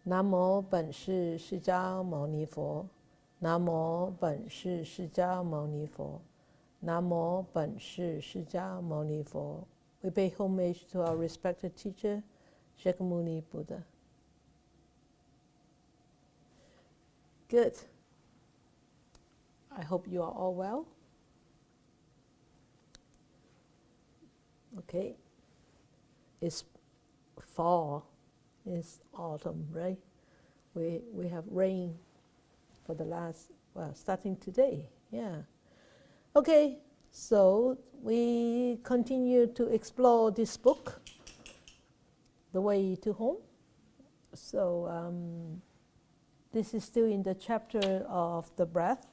南无本师释迦牟尼佛，南无本师释迦牟尼佛，南无本师释迦牟尼佛。We pay homage to our respected teacher, Shakyamuni Buddha. Good. I hope you are all well. Okay. It's fall. It's autumn, right? We have rain for the last, well, starting today. Yeah. Okay. So we continue to explore this book, The Way to Home. So this is still in the chapter of the breath.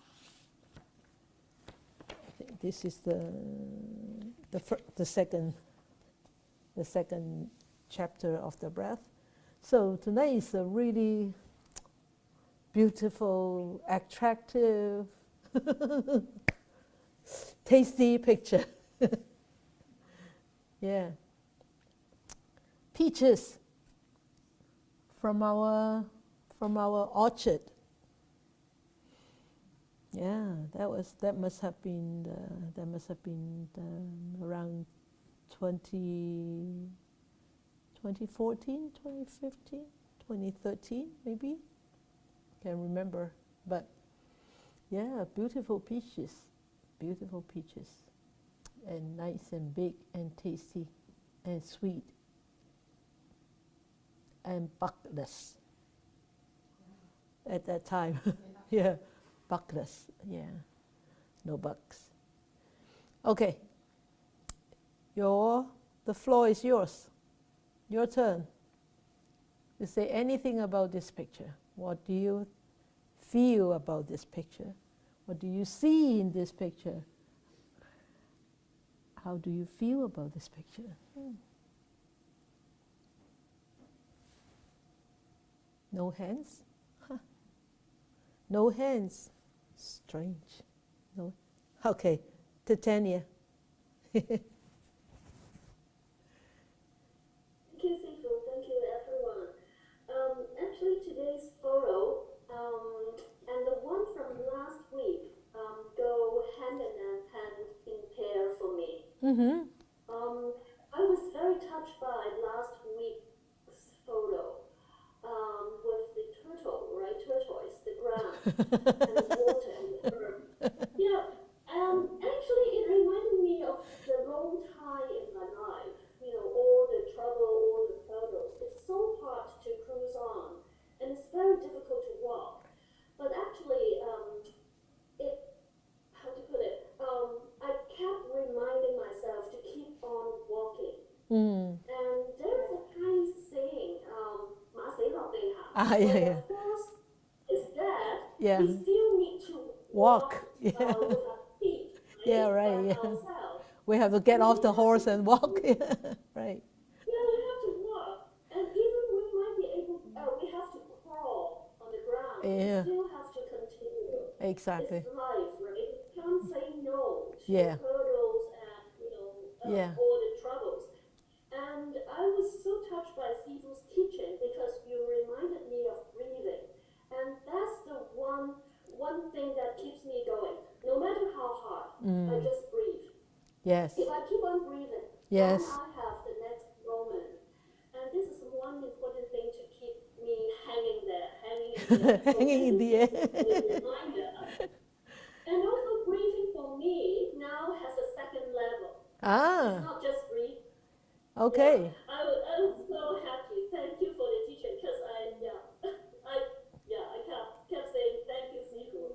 I think this is the second chapter of the breath. So tonight is a really beautiful, attractive, tasty picture. Yeah. Peaches from our orchard. Yeah, that must have been around 2014, 2015, 2013 maybe. Can't remember, but yeah, beautiful peaches, and nice and big and tasty and sweet and bugless at that time. Yeah, bugless. Yeah, no bugs. Okay, the floor is yours. Your turn. You say anything about this picture. What do you feel about this picture? What do you see in this picture? How do you feel about this picture? No hands? Huh. No hands. Strange. No. Okay, Titania. Thank you, Sifu. Thank you, everyone. Actually, today's photo and the one from last week go hand in hand in pair for me. Mm-hmm. I was very touched by last week's photo with the turtle, right? Turtles, the ground, and the water and the earth. Yeah, actually, it reminded me of the long time in my life. You know, all the trouble, all the hurdles. It's so hard to cruise on, and it's very difficult to walk. But actually, how to put it? I kept reminding myself to keep on walking. And there's a Chinese saying, 马死落地行. Yeah, when yeah. the horse is dead, Yeah. we still need to Walk. with our feet, right? Yeah, right. By Yeah. ourselves. We have to get off the horse and walk. Yeah, right. Yeah, we have to walk, and even we might be able. We have to crawl on the ground. Yeah. We still have to continue. Exactly. It's life, right? We can't say no to Yeah. hurdles and Yeah. all the troubles. And I was so touched by Sifu's teaching because you reminded me of breathing, and that's the one thing that keeps me going. No matter how hard, I just breathe. Yes. If I keep on breathing, Yes. then I have the next moment. And this is one important thing to keep me hanging there, hanging in the air. Hanging in the air. Reminder. And also breathing for me now has a second level. It's not just breathe. Okay. Yeah, I was so happy. Thank you for the teaching because I kept saying thank you, Sifu.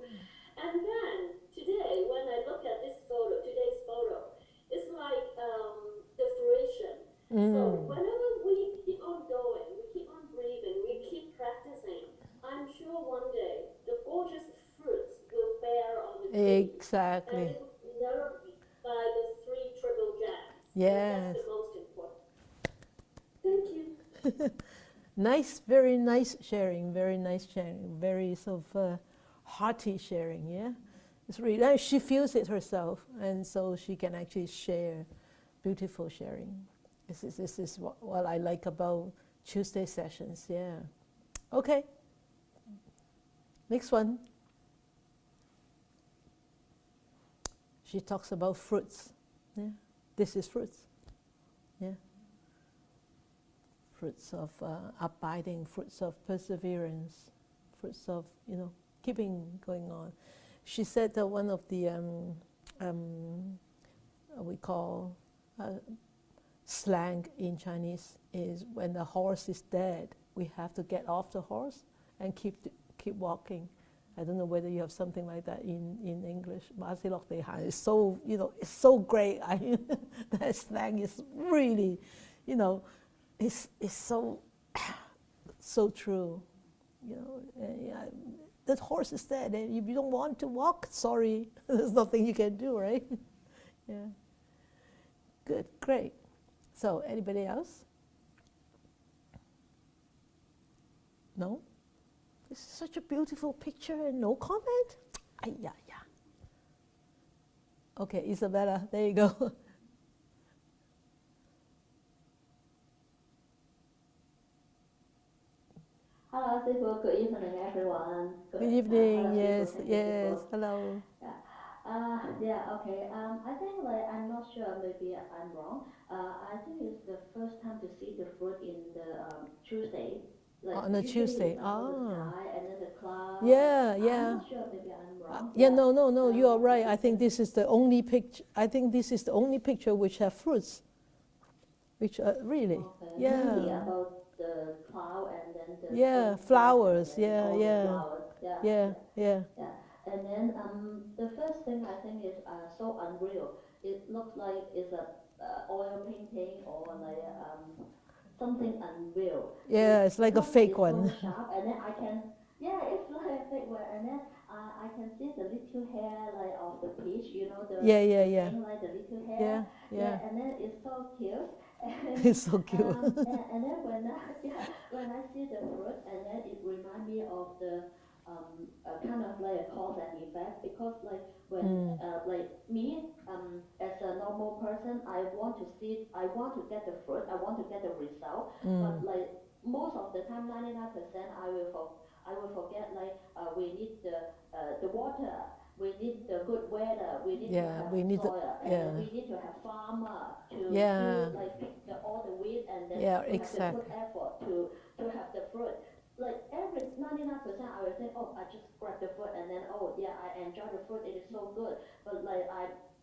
And then today, when I look at this photo, today's photo, it's like the fruition. So whenever we keep on going, we keep on breathing, we keep practicing, I'm sure one day the gorgeous fruits will bear on the tree. Exactly. And it will never be by the three triple gems. Yes. That's the most important. Thank you. Nice, very nice sharing, very sort of hearty sharing, yeah? It's really, she feels it herself, and so she can actually share, beautiful sharing. This is what I like about Tuesday sessions, yeah. Okay. Next one. She talks about fruits. Yeah. This is fruits. Yeah. Fruits of abiding, fruits of perseverance, fruits of, keeping going on. She said that one of the we call slang in Chinese is when the horse is dead, we have to get off the horse and keep walking. I don't know whether you have something like that in English. It's so, it's so great. That slang is really, it's so so true. That horse is dead, and if you don't want to walk, sorry, there's nothing you can do, right? Yeah. Good, great. So, anybody else? No? This is such a beautiful picture and no comment? Yeah. Okay, Isabella, there you go. Hello, Sifu. Good evening, everyone. Good evening. Hello, Yes, Sifu. Thank you, yes. Sifu. Hello. Okay. I think I'm not sure. Maybe I'm wrong. I think it's the first time to see the fruit in the Tuesday. On a Usually Tuesday. it's under the sky and then the cloud. Yeah, I'm yeah. not sure. Maybe I'm wrong. No. You are right. I think this is the only picture. I think this is the only picture which have fruits. Which really. Okay. Yeah. Mainly about the cloud and then the flowers. And then all the flowers. Yeah. And then the first thing I think is so unreal. It looks like it's a oil painting or like something unreal. Yeah, it's like a fake one. So sharp, and then it's like a fake one, and then I can see the little hair like of the peach, the thing like the little hair. Yeah. And then it's so cute. And, It's so cute. and then when I see the fruit, and then it reminds me of the kind of like a cause and effect, because like when like me as a normal person, I want to get the fruit, I want to get the result, but like most of the time, 99%, I will forget, like we need the water, we need the good weather, we need to have soil, and then we need to have farmer to like pick all the weed, and then we have to put effort to have the fruit. Like every 99%, I will say, oh, I just grab the fruit, and then I enjoy the fruit, it is so good. But like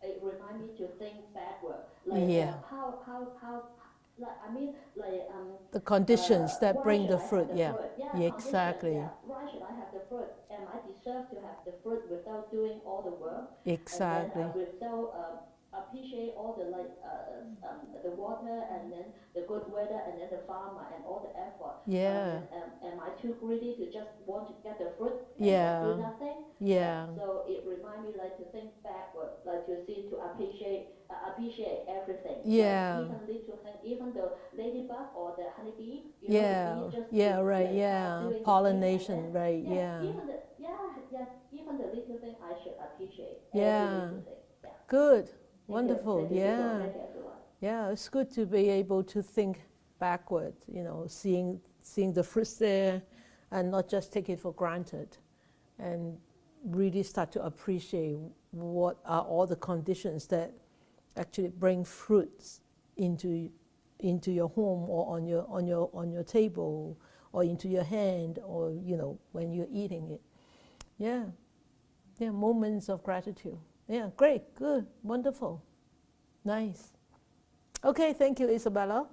it reminds me to think backward, like how like I mean like the conditions that bring the fruit. Exactly. Why should I have the fruit? Am I deserve to have the fruit without doing all the work? Exactly. And then without appreciate all the the water, and then the good weather, and then the farmer and all the effort. Am I too greedy to just want to get the fruit and do nothing? So it reminds me like to think backward, like to appreciate everything. Like even little thing, even the ladybug or the honeybee. Pollination, right? Even the little thing I should appreciate. Every little thing. Good. Wonderful. Thank you, yeah, it's good to be able to think backward, seeing the fruits there and not just take it for granted, and really start to appreciate what are all the conditions that actually bring fruits into your home, or on your table, or into your hand, or when you're eating it. Moments of gratitude. Great, good, wonderful, nice. Okay, thank you, Isabella.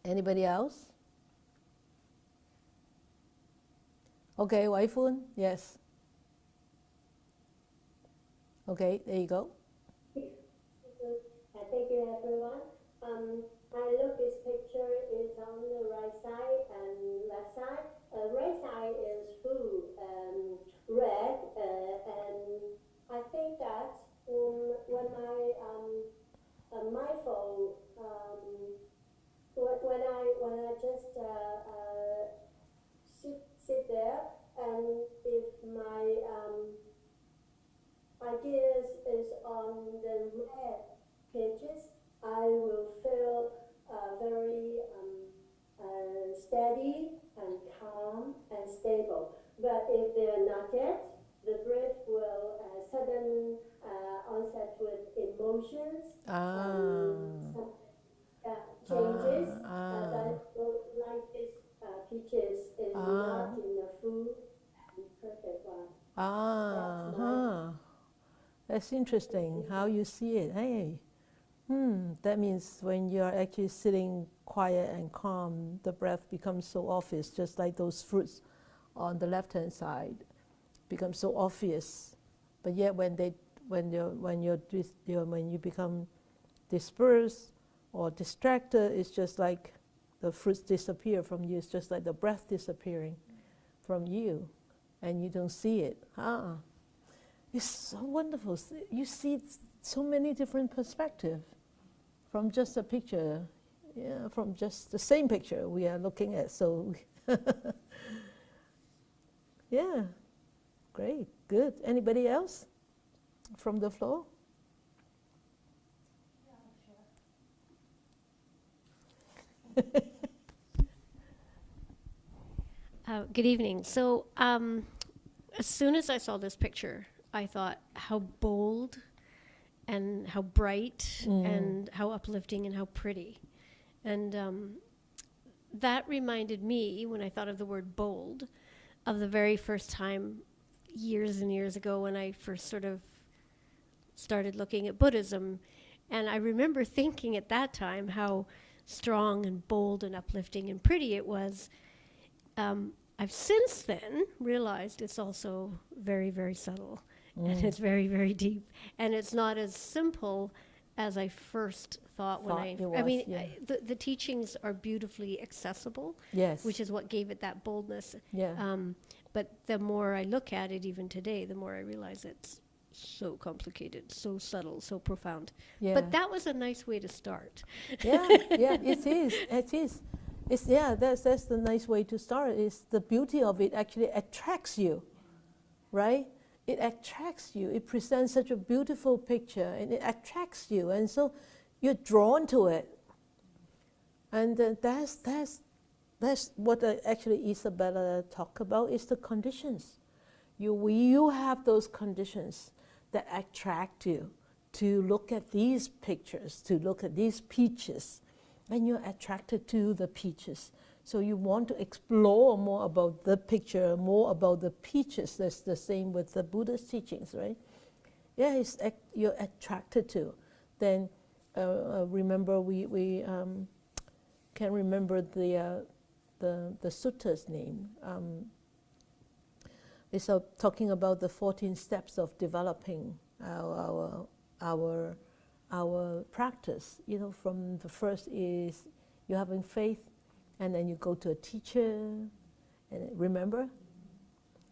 Anybody else? Okay, Wai Fun, yes. Okay, there you go. Thank you, everyone. I look, this picture is on the right side and left side. Right side is food, red, and I think that when I mindful, when I just sit there, and if my ideas is on the red pages, I will feel very steady emotions, some changes. Like this peaches is not in the food, perfect one. That's interesting how you see it. Hey, that means when you're actually sitting quiet and calm, the breath becomes so obvious, just like those fruits on the left-hand side become so obvious. But yet, when you become dispersed or distracted, it's just like the fruits disappear from you. It's just like the breath disappearing from you, and you don't see it. It's so wonderful. You see so many different perspectives from just a picture, from just the same picture we are looking at. So, yeah, great, good. Anybody else from the floor? Good evening. So as soon as I saw this picture, I thought how bold and how bright and how uplifting and how pretty. And that reminded me, when I thought of the word bold, of the very first time years and years ago when I first sort of started looking at Buddhism. And I remember thinking at that time how strong and bold and uplifting and pretty it was. I've since then realized it's also very, very subtle, and it's very, very deep, and it's not as simple as I first thought when the teachings are beautifully accessible, yes, which is what gave it that boldness. Yeah. But the more I look at it, even today, the more I realize it's so complicated, so subtle, so profound. Yeah. But that was a nice way to start. Yeah, it is. It is. It's, that's the nice way to start. Is the beauty of it actually attracts you, right? It attracts you. It presents such a beautiful picture, and it attracts you, and so you're drawn to it. And that's what actually Isabella talked about, is the conditions. You have those conditions that attract you to look at these pictures, to look at these peaches, and you're attracted to the peaches. So you want to explore more about the picture, more about the peaches. That's the same with the Buddha's teachings, right? Yeah, you're attracted to. Then remember, we can't remember the sutta's name. It's talking about the 14 steps of developing our practice. You know, from the first is you having faith, and then you go to a teacher, and remember?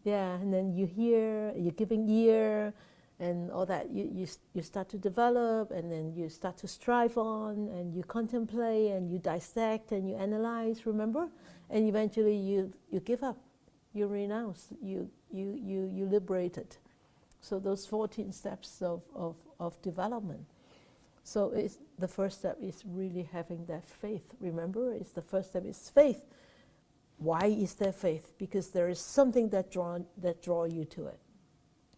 Yeah, and then you hear, you're giving ear, and all that. You start to develop, and then you start to strive on, and you contemplate, and you dissect, and you analyze, remember? And eventually you give up, you renounce, you liberate it. So those 14 steps of development. So the first step is really having that faith. Remember, the first step is faith. Why is there faith? Because there is something that draw you to it,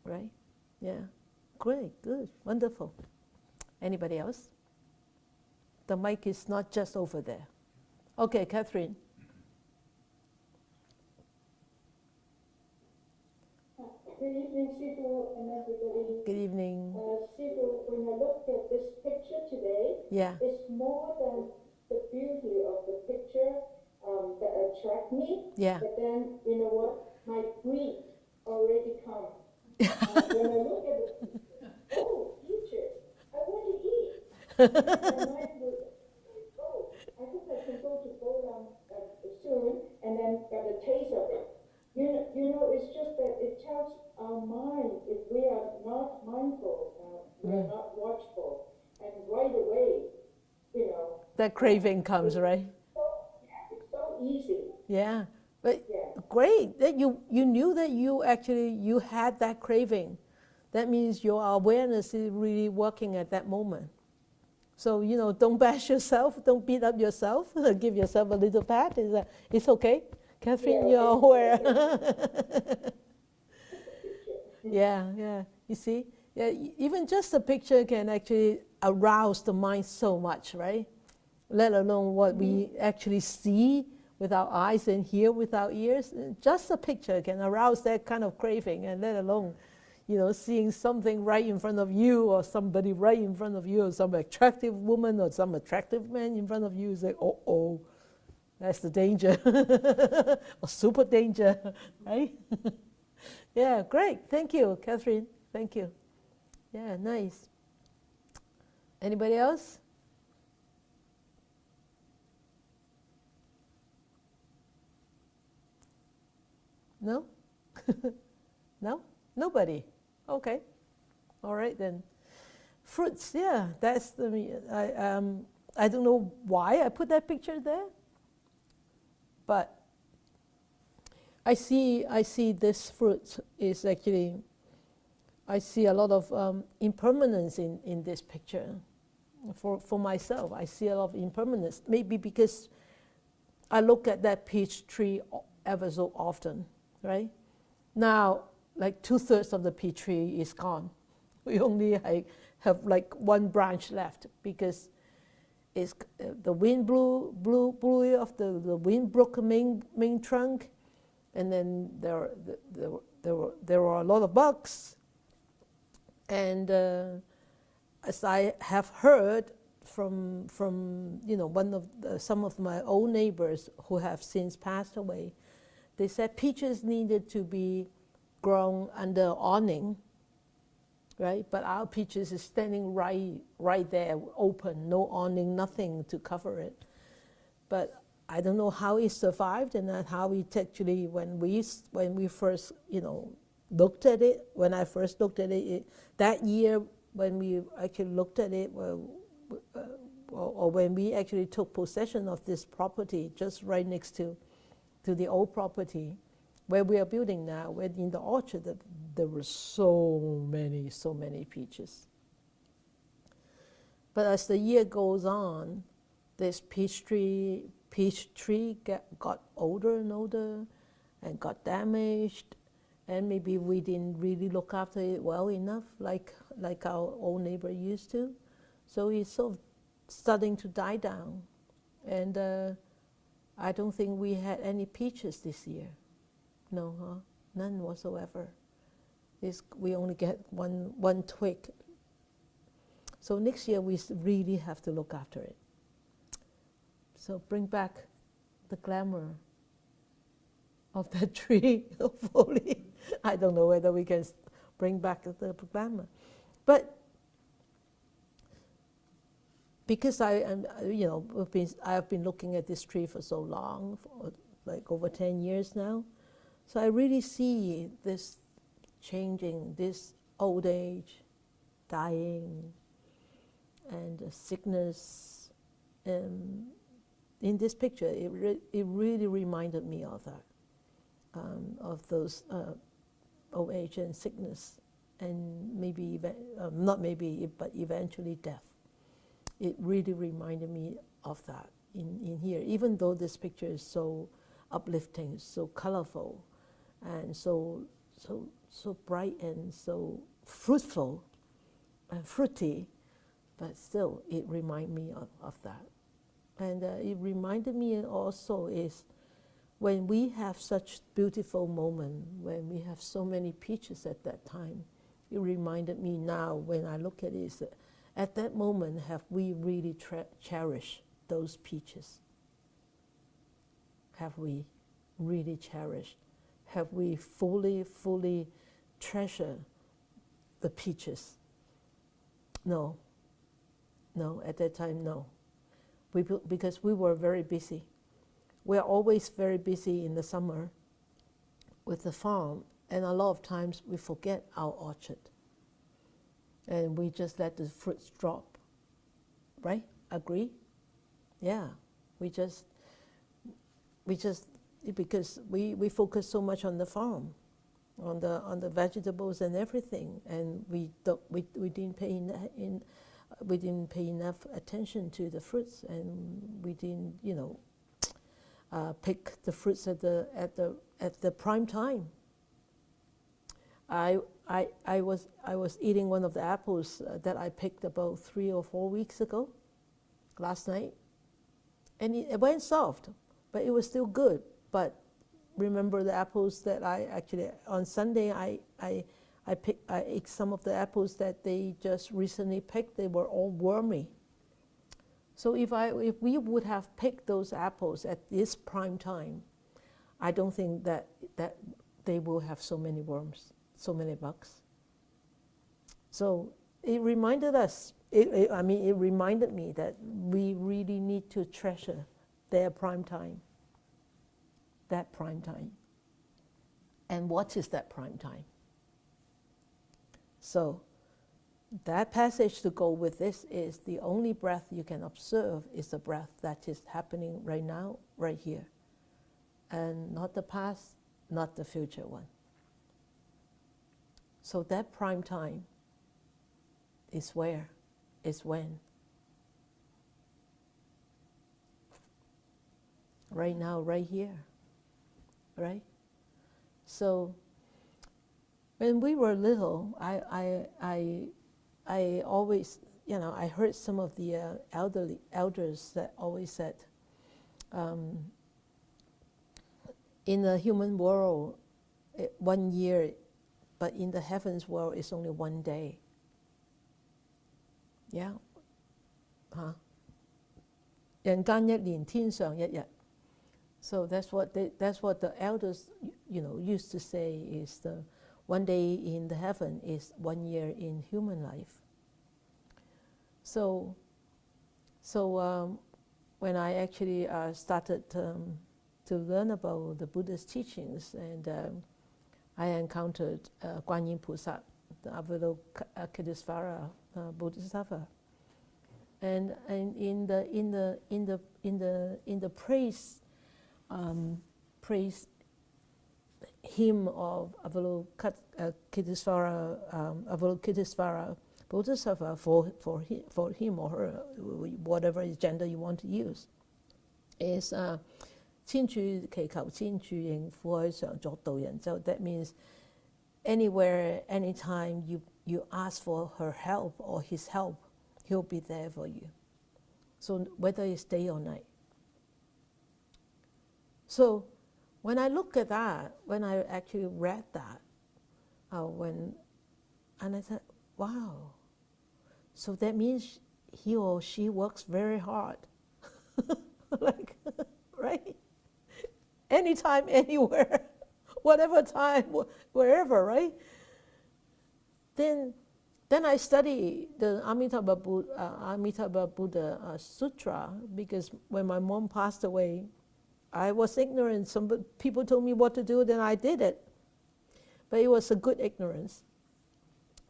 right? Yeah, great, good, wonderful. Anybody else? The mic is not just over there. Okay, Catherine. Good evening, Sifu, and everybody. Good evening. Sifu, when I looked at this picture today, it's more than the beauty of the picture that attract me. Yeah. But then, you know what? My greed already comes. When I look at the picture, oh, peaches, I want to eat. And I would, oh, I hope I can go to Po Lam soon and then get a taste of it. You know, it's just that it tells our mind, if we are not mindful, we are not watchful, and right away, you know. That craving comes, right? It's so easy. Yeah, but great that you knew that you had that craving. That means your awareness is really working at that moment. So, you know, don't bash yourself, don't beat up yourself, give yourself a little pat. It's okay. Catherine, you're aware. Yeah. You see? Yeah, even just a picture can actually arouse the mind so much, right? Let alone what we actually see with our eyes and hear with our ears. Just a picture can arouse that kind of craving, and let alone, seeing something right in front of you, or somebody right in front of you, or some attractive woman or some attractive man in front of you. Say, oh, that's the danger, or super danger, right? Yeah, great. Thank you, Catherine. Thank you. Yeah, nice. Anybody else? No? No? Nobody? Okay. All right then. Fruits, yeah, that's the, I don't know why I put that picture there, but I see this fruit is actually, I see a lot of impermanence in this picture. For myself, I see a lot of impermanence, maybe because I look at that peach tree ever so often, right? Now, like 2/3 of the peach tree is gone. We only have like one branch left because it's, the wind blew it off, the wind broke the main trunk, and then there were a lot of bugs. And as I have heard from some of my old neighbors who have since passed away, they said peaches needed to be grown under awning, right? But our peaches is standing right there, open, no awning, nothing to cover it. But I don't know how it survived, and how it actually, when we first looked at it, when I first looked at it, that year when we actually looked at it, or when we actually took possession of this property just right next to the old property where we are building now, where in the orchard, there were so many peaches. But as the year goes on, this peach tree got older and older and got damaged, and maybe we didn't really look after it well enough, like our old neighbor used to. So it's sort of starting to die down. And I don't think we had any peaches this year. No, none whatsoever. We only get one twig. So next year we really have to look after it. So bring back the glamour of that tree, hopefully. I don't know whether we can bring back the glamour. But because I have been looking at this tree for so long, for like over 10 years now, so I really see this changing, this old age, dying, and sickness. In this picture, it really reminded me of that, of those old age and sickness, and maybe, not maybe, but eventually death. It really reminded me of that in here, even though this picture is so uplifting, so colorful, and so bright and so fruitful and fruity, but still it reminded me of that. And it reminded me also is when we have such beautiful moment, when we have so many peaches at that time, it reminded me now when I look at it, is that at that moment have we really cherished those peaches? Have we really cherished? Have we fully treasured the peaches? No, at that time, no. Because we were very busy. We're always very busy in the summer with the farm, and a lot of times we forget our orchard. And we just let the fruits drop, right? Agree? Yeah, we just because we focus so much on the farm, on the vegetables and everything, and we didn't pay enough attention to the fruits, and we didn't pick the fruits at the prime time. I was eating one of the apples that I picked about 3 or 4 weeks ago, last night, and it went soft, but it was still good. But remember the apples that I actually on Sunday I ate some of the apples that they just recently picked. They were all wormy. So if we would have picked those apples at this prime time, I don't think that they will have so many worms, so many bugs. So it reminded us. It reminded me that we really need to treasure their prime time. That prime time. And what is that prime time? So that passage to go with this is the only breath you can observe is the breath that is happening right now, right here. And not the past, not the future one. So that prime time is where, is when. Right now, right here. Right? So when we were little, I always, I heard some of the elders that always said, in the human world, 1 year, but in the heavens world, it's only 1 day. Yeah. 人間一年，天上一日. So that's what the elders, used to say is the 1 day in the heaven is 1 year in human life. So when I actually started to learn about the Buddhist teachings, and I encountered Guan Yin菩萨, the Avalokitesvara Bodhisattva, and in the praise hymn of Avalokitesvara Bodhisattva for him or her, whatever gender you want to use, is 千處祈求千處應，苦海常作道人. So that means anywhere, anytime you ask for her help or his help, he'll be there for you. So whether it's day or night. So when I look at that, when I actually read that, and I said, wow, so that means he or she works very hard. Like, right? Anytime, anywhere, whatever time, wherever, right? Then I study the Amitabha Buddha Sutra, because when my mom passed away, I was ignorant. Some people told me what to do, then I did it. But it was a good ignorance.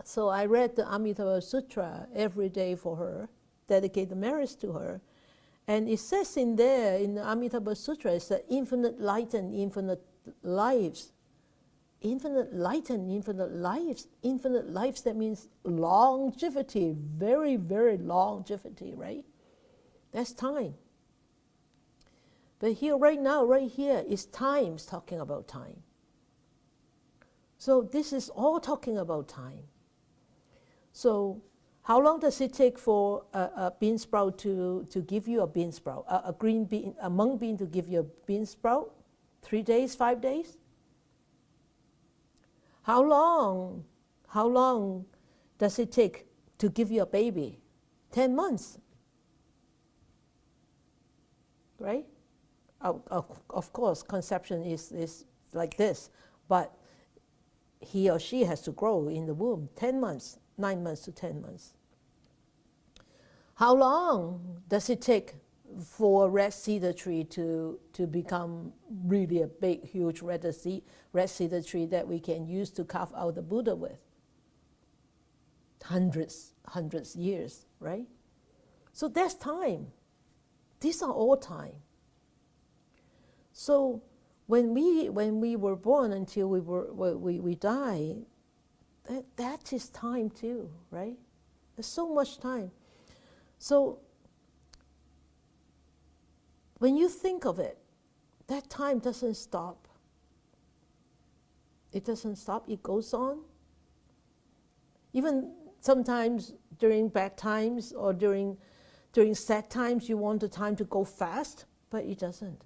So I read the Amitabha Sutra every day for her, dedicate the merits to her. And it says in there, in the Amitabha Sutra, it's that infinite light and infinite lives. Infinite light and infinite lives. Infinite lives, that means longevity, very, very longevity, right? That's time. But here, right now, right here, is times talking about time. So this is all talking about time. So how long does it take for a bean sprout to give you a bean sprout? A green bean, a mung bean to give you a bean sprout? 3 days, 5 days? How long does it take to give you a baby? 10 months. Right? Of course, conception is like this, but he or she has to grow in the womb 10 months. 9 months to 10 months. How long does it take for a red cedar tree to become really a big, huge red cedar tree that we can use to carve out the Buddha with? Hundreds years, right? So that's time. These are all time. So when we were born until we die, that is time too, right? There's so much time. So when you think of it, that time doesn't stop. It doesn't stop, it goes on Even sometimes during bad times or during sad times, you want the time to go fast, but it doesn't.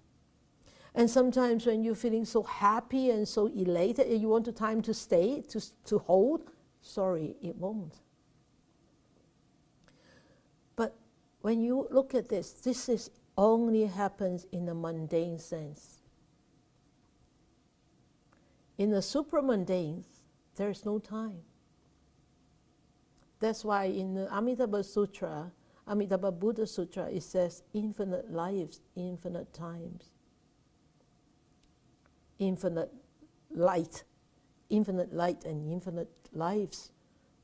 And sometimes when you're feeling so happy and so elated, and you want the time to stay, to hold, sorry, it won't. But when you look at this is only happens in a mundane sense. In the supramundane, there is no time. That's why in the Amitabha Sutra, Amitabha Buddha Sutra, it says infinite lives, infinite times. Infinite light and infinite lives.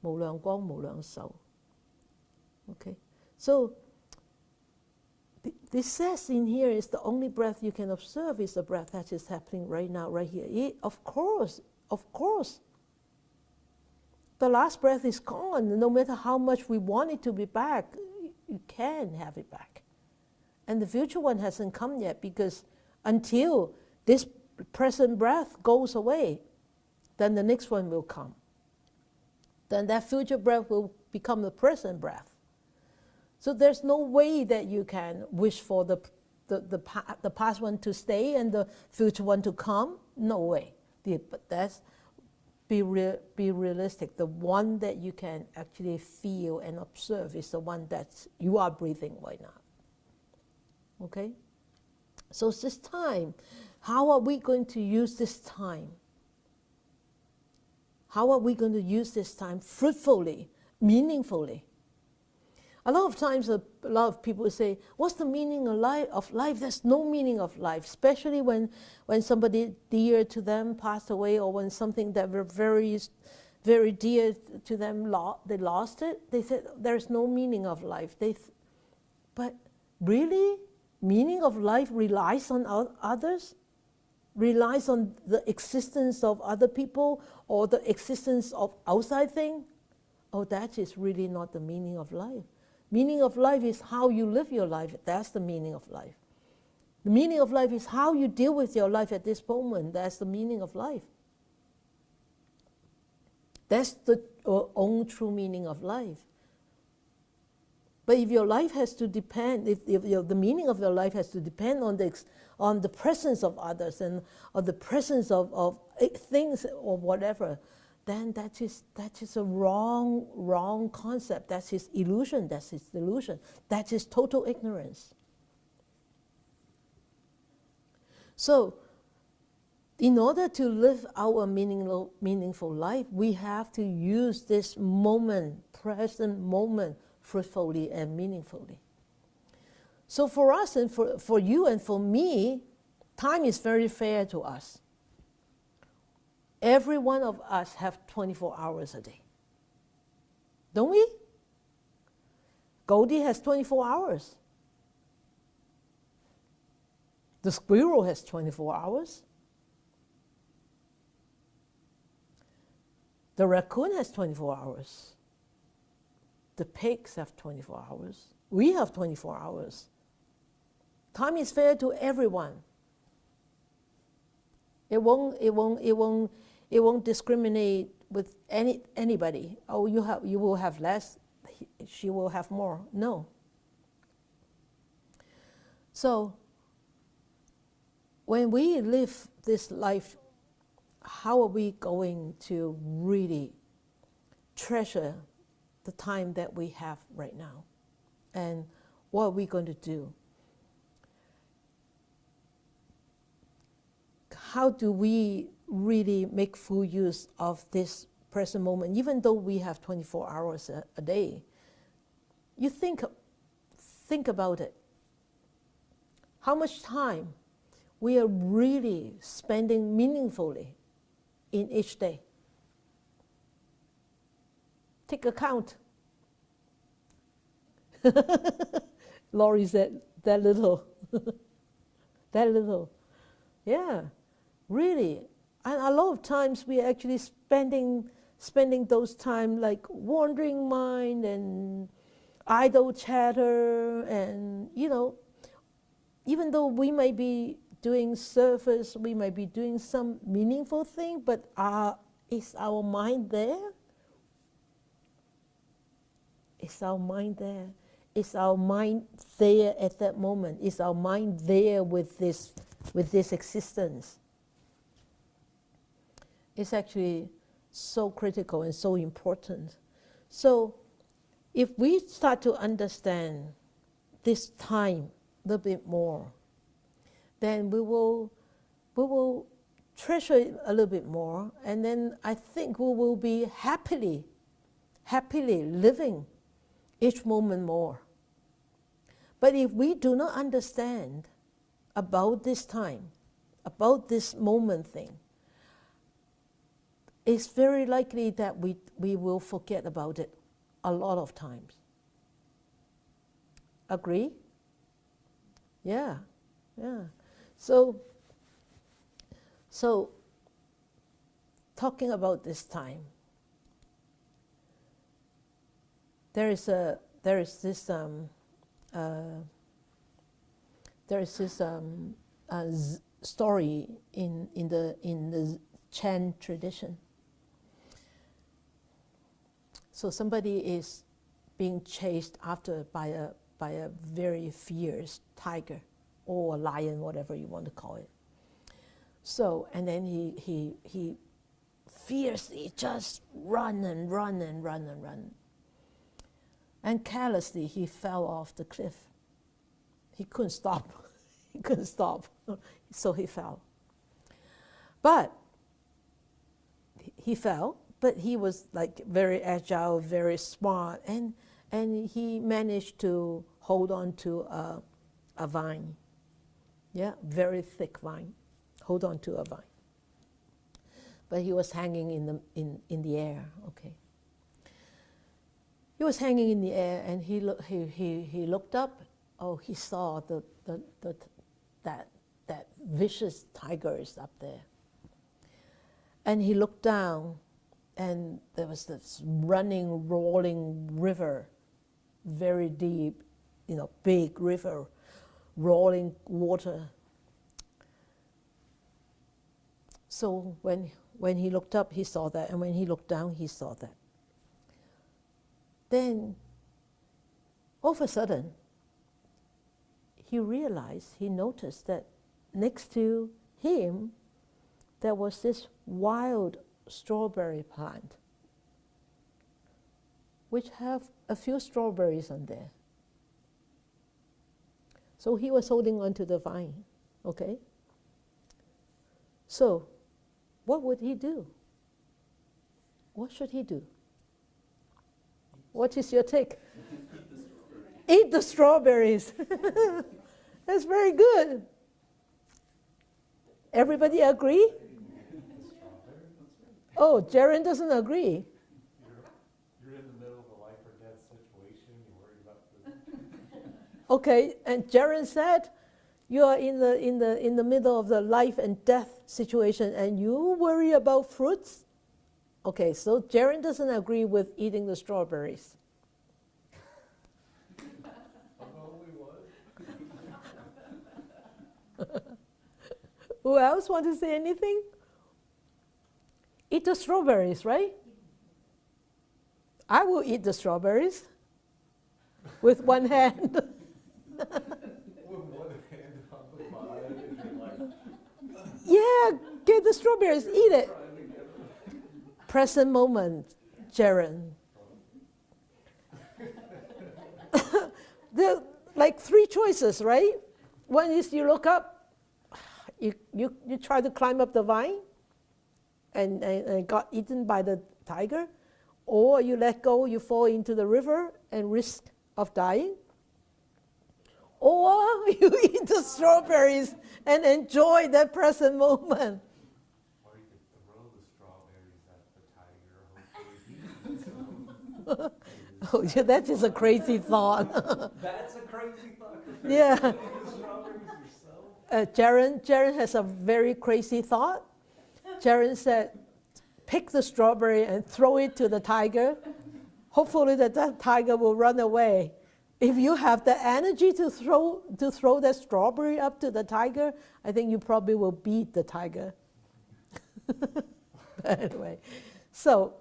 無量光,無量壽. Okay, so this says in here is the only breath you can observe is the breath that is happening right now, right here. Of course. The last breath is gone. No matter how much we want it to be back, you can't have it back. And the future one hasn't come yet, because until this present breath goes away, then the next one will come. Then that future breath will become the present breath. So there's no way that you can wish for the past one to stay and the future one to come. No way. But that's be realistic. The one that you can actually feel and observe is the one that you are breathing right now. Okay? So this time, how are we going to use this time? How are we going to use this time fruitfully, meaningfully? A lot of times, a lot of people say, what's the meaning of life? There's no meaning of life, especially when somebody dear to them passed away, or when something that were very, very dear to them, they lost it. They said, there's no meaning of life. But really, meaning of life relies on others? Relies on the existence of other people or the existence of outside thing? Oh, that is really not the meaning of life. Meaning of life is how you live your life. That's the meaning of life. The meaning of life is how you deal with your life at this moment. That's the meaning of life. That's the own true meaning of life. But if your life has to depend, if the meaning of your life has to depend on the presence of others and on the presence of things or whatever, then that is a wrong concept. That's his illusion. That's his delusion. That is total ignorance. So, in order to live our meaningful life, we have to use this moment, present moment, fruitfully and meaningfully. So for us and for you and for me, time is very fair to us. Every one of us have 24 hours a day. Don't we? Goldie has 24 hours. The squirrel has 24 hours. The raccoon has 24 hours. The pigs have 24 hours. We have 24 hours. Time is fair to everyone. It won't discriminate with anybody. Oh, you will have less, she will have more. No. So when we live this life, how are we going to really treasure the time that we have right now? And what are we going to do? How do we really make full use of this present moment, even though we have 24 hours a day? You think about it. How much time we are really spending meaningfully in each day? Take a count. Laurie said, that little. That little. Yeah, really. And a lot of times we are actually spending those time like wandering mind and idle chatter, and even though we may be doing service, we might be doing some meaningful thing, but is our mind there? Is our mind there? Is our mind there at that moment? Is our mind there with this existence? It's actually so critical and so important. So if we start to understand this time a little bit more, then we will treasure it a little bit more, and then I think we will be happily living each moment more. But if we do not understand about this time, about this moment thing, it's very likely that we will forget about it a lot of times. Agree? Yeah. So talking about this time, there is this story in the Chan tradition. So somebody is being chased after by a very fierce tiger or a lion, whatever you want to call it. So, and then he fiercely just run. And carelessly he fell off the cliff. He couldn't stop. So he fell. But he fell, but he was like very agile, very smart, and he managed to hold on to a vine. Yeah, very thick vine. Hold on to a vine. But he was hanging in the air. Okay. He was hanging in the air, and he looked up. Oh, he saw that vicious tiger is up there. And he looked down, and there was this running, rolling river, very deep, big river, rolling water. So when he looked up, he saw that, and when he looked down, he saw that. Then, all of a sudden, he noticed that next to him, there was this wild strawberry plant, which have a few strawberries on there. So he was holding on to the vine, okay? So, what would he do? What should he do? What is your take? Eat the strawberries. That's very good. Everybody agree? Oh, Jaren doesn't agree. You're in the middle of a life or death situation. You're worried about food. Okay, and Jaren said, you are in the middle of the life and death situation, and you worry about fruits. Okay, so Jaren doesn't agree with eating the strawberries. I'm the only one. Who else want to say anything? Eat the strawberries, right? I will eat the strawberries with one hand. With one hand on the bottom, and you're like, Yeah, get the strawberries, eat it. trying to get them. Present moment, Jaren. There are like three choices, right? One is you look up, you try to climb up the vine and got eaten by the tiger, or you let go, you fall into the river and risk of dying, or you eat the strawberries and enjoy that present moment. Or you could throw the strawberries at the tiger, hopefully he eats them. Oh, yeah, that is a crazy thought. That's a crazy thought. Yeah. Eat the strawberries yourself. Jaren has a very crazy thought. Jaren said, pick the strawberry and throw it to the tiger. Hopefully that tiger will run away. If you have the energy to throw that strawberry up to the tiger, I think you probably will beat the tiger. But anyway, so,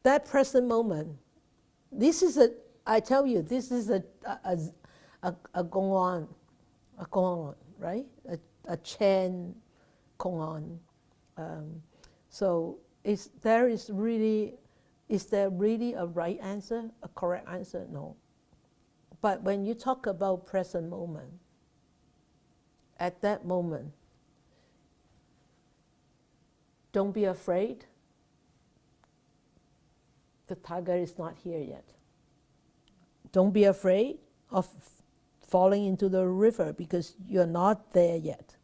that present moment, this is I tell you, this is a gong on, right? A chain gong on. So is there really a right answer, a correct answer? No. But when you talk about present moment, at that moment, don't be afraid. The tiger is not here yet. Don't be afraid of falling into the river because you're not there yet.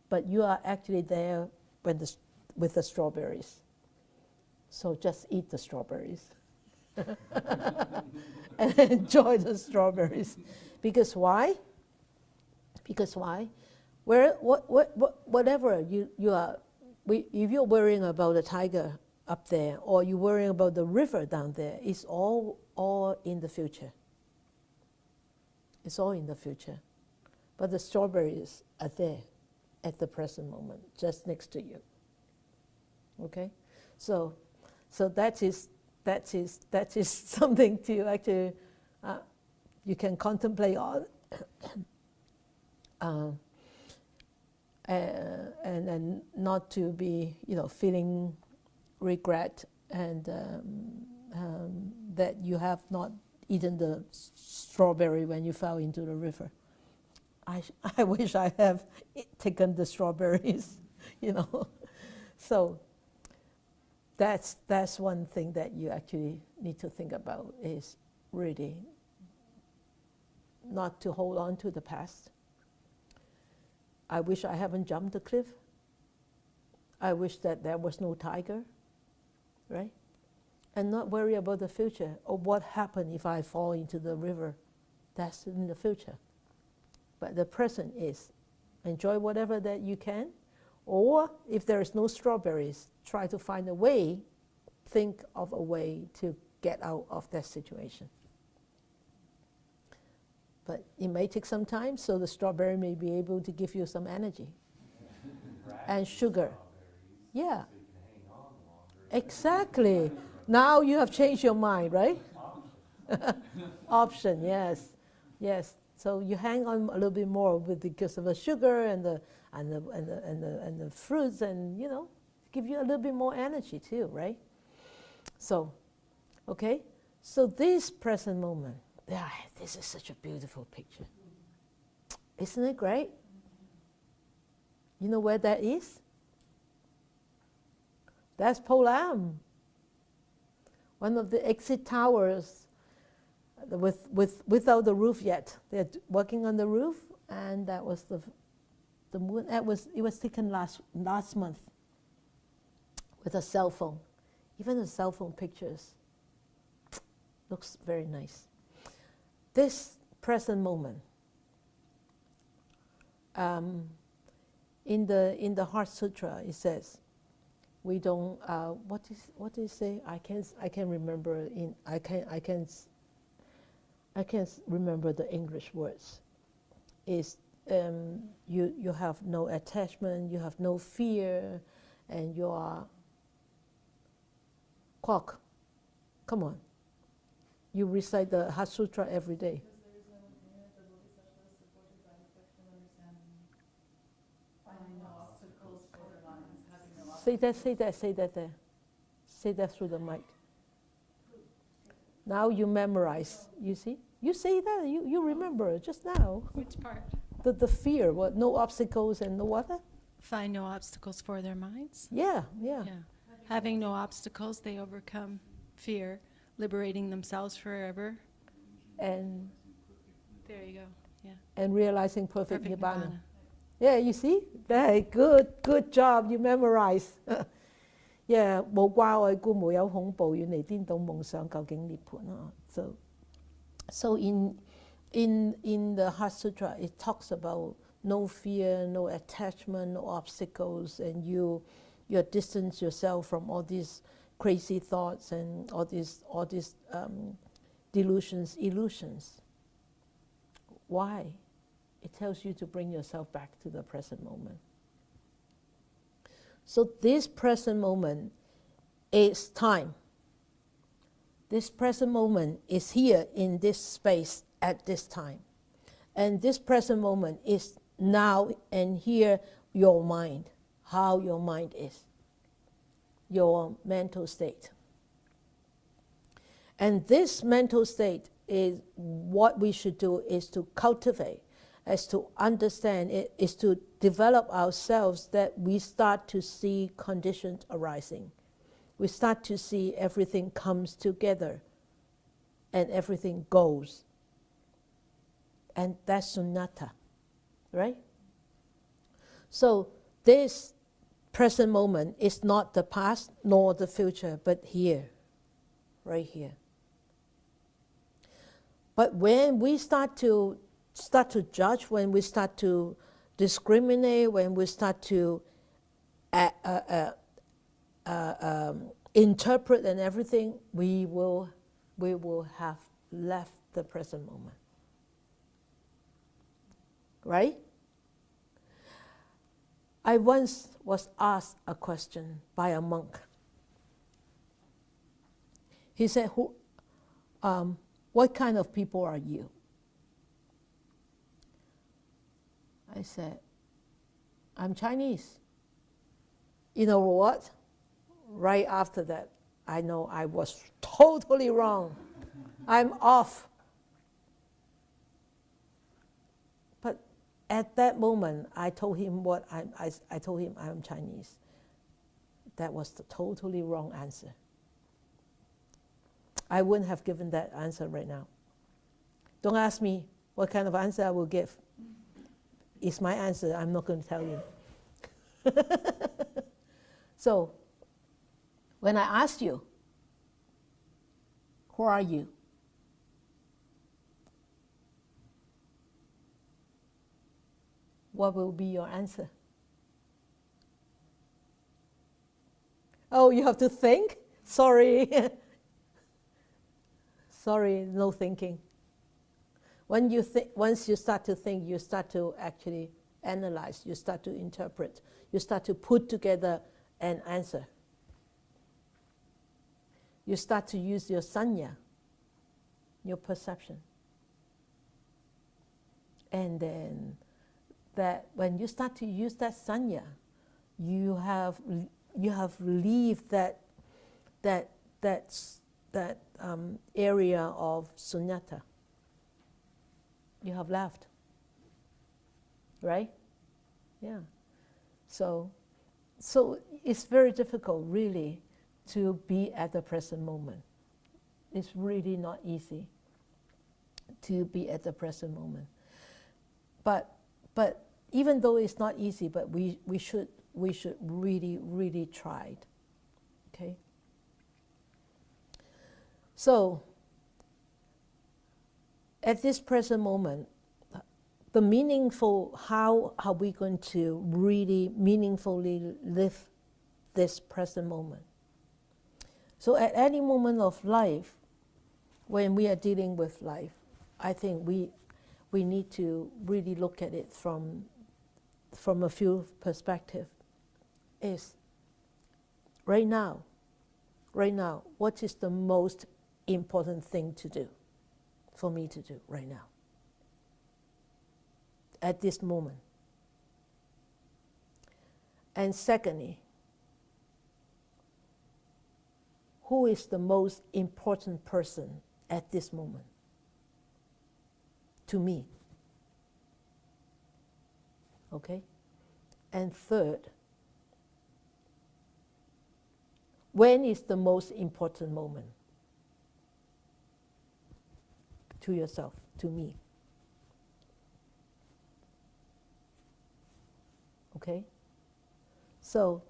But you are actually there with the strawberries. So just eat the strawberries. And enjoy the strawberries. Because why? Because why? Whatever you are, if you're worrying about the tiger up there, or you're worrying about the river down there, it's all in the future. It's all in the future. But the strawberries are there at the present moment, just next to you. Okay? So that is something to actually you can contemplate on. And not to be, feeling regret and that you have not eaten the strawberry when you fell into the river. I wish I have taken the strawberries, So that's one thing that you actually need to think about, is really not to hold on to the past. I wish I haven't jumped the cliff. I wish that there was no tiger, right? And not worry about the future, or what happened if I fall into the river. That's in the future. But the present is, enjoy whatever that you can, or if there is no strawberries, try to find a way, think of a way to get out of that situation. But it may take some time, so the strawberry may be able to give you some energy. And sugar. Yeah. So you can hang on longer. Exactly. Now you have changed your mind, right? Option, yes. Yes. So you hang on a little bit more because of the sugar and the fruits, and give you a little bit more energy too, right? So, okay. So this present moment, this is such a beautiful picture. Isn't it great? You know where that is? That's Po Lam, one of the exit towers without the roof yet. They're working on the roof, and that was the moon. It was taken last month with a cell phone. Even the cell phone pictures looks very nice. This present moment, in the Heart Sutra, it says, we don't. What did it say? I can't remember. I can't remember the English words. Is you have no attachment, you have no fear, and you are. Quack. Come on. You recite the Heart Sutra every day. Because there is no the Bodhisattva is supported by affection, understanding, finding no obstacles for their minds, having no obstacles. Say that there. Say that through the mic. Now you memorize. You see? You say that. You remember just now. Which part? The fear. What? No obstacles and no what? Find no obstacles for their minds. Yeah. Having no obstacles, they overcome fear, liberating themselves forever. And There you go. Yeah. and realizing perfect Perfect nibbana. nibbana. Yeah, you see? Very good. Good job. You memorize. Yeah, 無掛礙故無有恐怖，遠離顛倒夢想，究竟涅槃啊。So in the Heart Sutra, it talks about no fear, no attachment, no obstacles, and you distance yourself from all these crazy thoughts and all these delusions, illusions. Why? It tells you to bring yourself back to the present moment. So this present moment is time. This present moment is here in this space at this time. And this present moment is now and here your mind, how your mind is, your mental state. And this mental state is what we should do is to cultivate, is to understand, it is to develop ourselves that we start to see conditions arising. We start to see everything comes together and everything goes. And that's sunnata, right? So this present moment is not the past nor the future, but here, right here. But when we start to judge, when we start to discriminate, when we start to interpret and everything, we will have left the present moment. Right? I once was asked a question by a monk. He said, what kind of people are you? I said, I'm Chinese. You know what? Right after that, I know I was totally wrong. I'm off. But at that moment, I told him I told him I'm Chinese. That was the totally wrong answer. I wouldn't have given that answer right now. Don't ask me what kind of answer I will give. It's my answer, I'm not going to tell you. So, when I asked you, who are you? What will be your answer? Oh, you have to think? Sorry. Sorry, no thinking. Once you start to think, you start to actually analyze, you start to interpret, you start to put together an answer. You start to use your sanya, your perception. And then that when you start to use that sanya, you have relieved that area of sunyata. You have left, right? Yeah. So it's very difficult, really, to be at the present moment. It's really not easy to be at the present moment. But even though it's not easy, but we should really try it. Okay. So at this present moment, the meaningful, how are we going to really meaningfully live this present moment? So at any moment of life, when we are dealing with life, I think we need to really look at it from a few perspectives. Is right now, what is the most important thing to do, for me to do right now, at this moment? And secondly, who is the most important person at this moment to me? Okay? And third, when is the most important moment to yourself, to me? Okay? So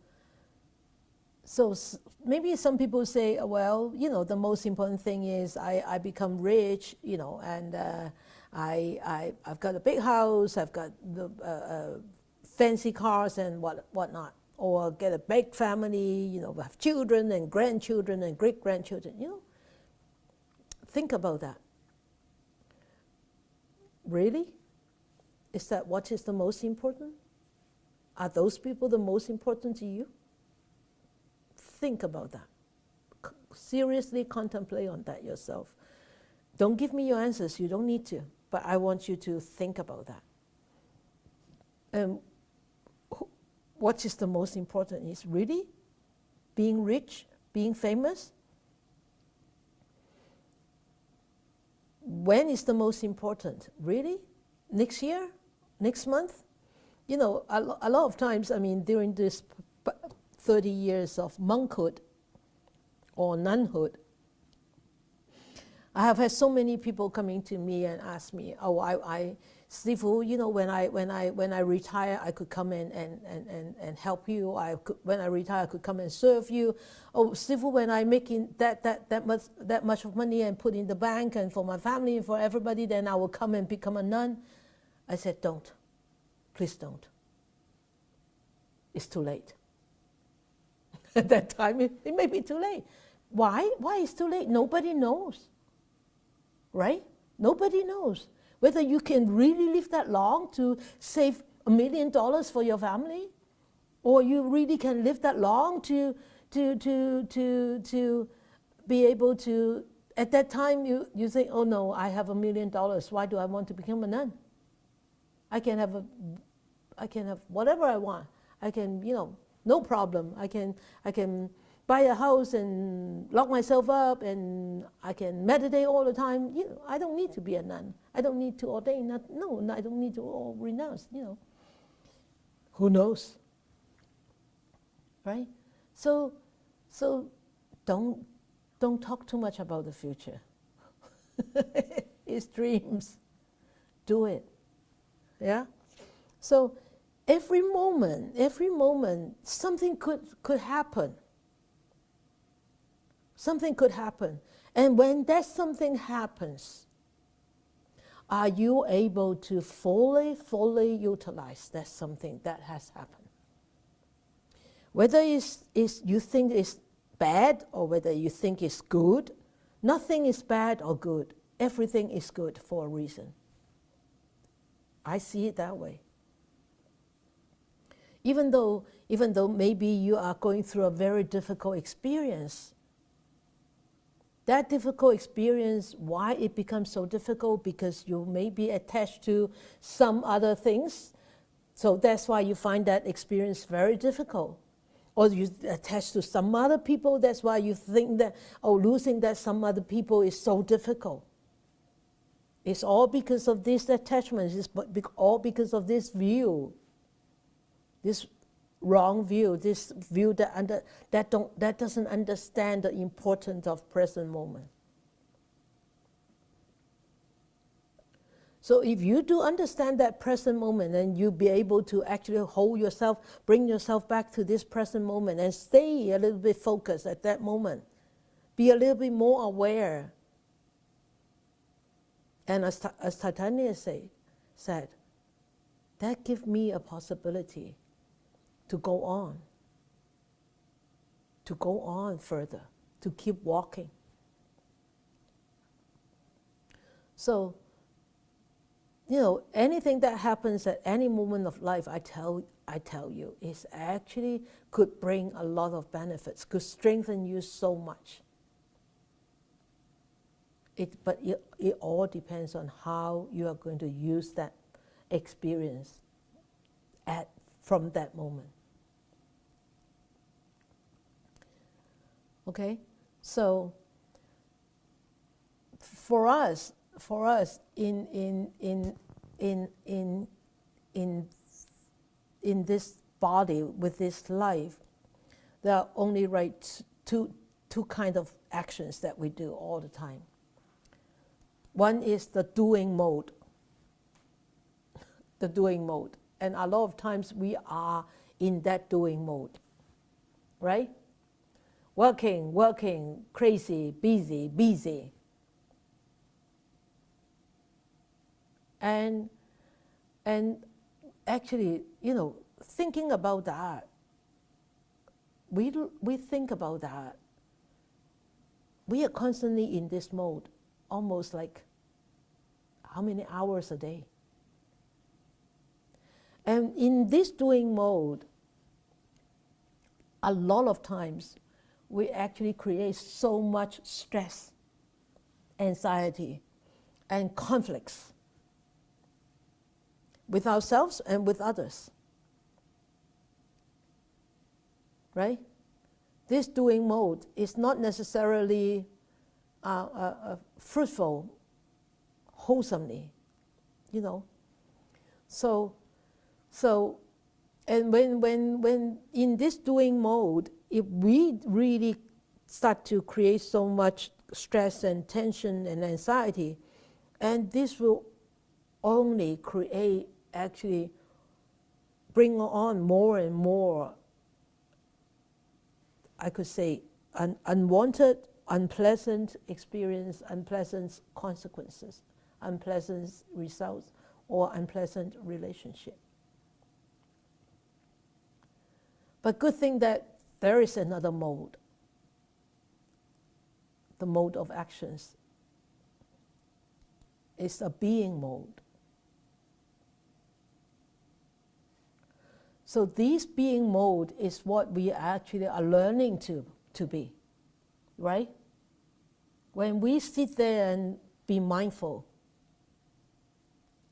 maybe some people say, well, the most important thing is I become rich, and I've got a big house, I've got the fancy cars and whatnot, or get a big family, have children and grandchildren and great-grandchildren, Think about that. Really? Is that what is the most important? Are those people the most important to you? Think about that. seriously contemplate on that yourself. Don't give me your answers, you don't need to, but I want you to think about that. What is the most important is really being rich, being famous. When is the most important? Really? Next year? Next month? You know, a lot of times, I mean, during this 30 years of monkhood or nunhood, I have had so many people coming to me and ask me, oh, Sifu, you know, when I retire, I could come in and help you. When I retire, I could come and serve you. Oh, Sifu, when I make in that much of money and put in the bank and for my family and for everybody, then I will come and become a nun. I said, don't. Please don't. It's too late. At that time, it may be too late. Why? Why is too late? Nobody knows. Right? Nobody knows. Whether you can really live that long to save $1 million for your family, or you really can live that long to be able to, at that time you think, oh no, I have $1 million, why do I want to become a nun? I can have whatever I want. I can, you know, no problem. I can buy a house and lock myself up, and I can meditate all the time. You know, I don't need to be a nun. I don't need to ordain. No, I don't need to renounce. You know, who knows, right? So don't talk too much about the future. It's dreams. Do it. Yeah. So every moment, something could happen. Something could happen. And when that something happens, are you able to fully utilize that something that has happened? Whether you think it's bad or whether you think it's good, nothing is bad or good. Everything is good for a reason. I see it that way. Even though maybe you are going through a very difficult experience, that difficult experience, why it becomes so difficult? Because you may be attached to some other things. So that's why you find that experience very difficult. Or you attach to some other people, that's why you think that, oh, losing that some other people is so difficult. It's all because of this attachment. It's all because of this view, this wrong view, this view that doesn't understand the importance of present moment. So if you do understand that present moment, then you'll be able to actually hold yourself, bring yourself back to this present moment and stay a little bit focused at that moment. Be a little bit more aware. And as Taitanya said, that gives me a possibility to go on further, to keep walking. So, you know, anything that happens at any moment of life, I tell you, is actually could bring a lot of benefits, could strengthen you so much. But it all depends on how you are going to use that experience from that moment. Okay, so for us in this body with this life, there are only two kind of actions that we do all the time. One is the doing mode. The doing mode. And a lot of times we are in that doing mode, right? Working, crazy, busy. And actually, you know, thinking about that, we think about that. We are constantly in this mode, almost like how many hours a day? And in this doing mode, a lot of times we actually create so much stress, anxiety, and conflicts with ourselves and with others. Right? This doing mode is not necessarily fruitful, wholesomely, you know. So, and when in this doing mode, if we really start to create so much stress and tension and anxiety, and this will only create, actually bring on more and more, I could say, unwanted, unpleasant experience, unpleasant consequences, unpleasant results, or unpleasant relationship. But good thing that there is another mode, the mode of actions. It's a being mode. So this being mode is what we actually are learning to be, right? When we sit there and be mindful,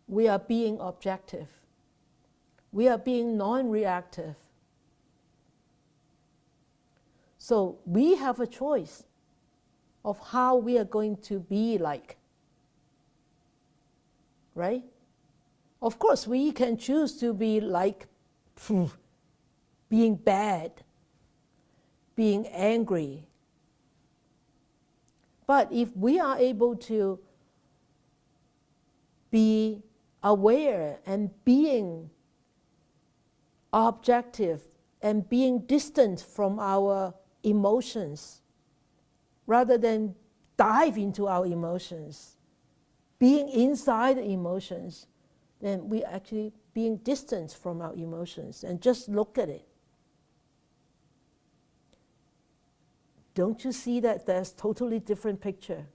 we are being objective. We are being non-reactive. So we have a choice of how we are going to be like, right? Of course, we can choose to be like being bad, being angry. But if we are able to be aware and being objective and being distant from our emotions, rather than dive into our emotions, being inside the emotions, then we actually being distant from our emotions and just look at it. Don't you see that there's totally different picture,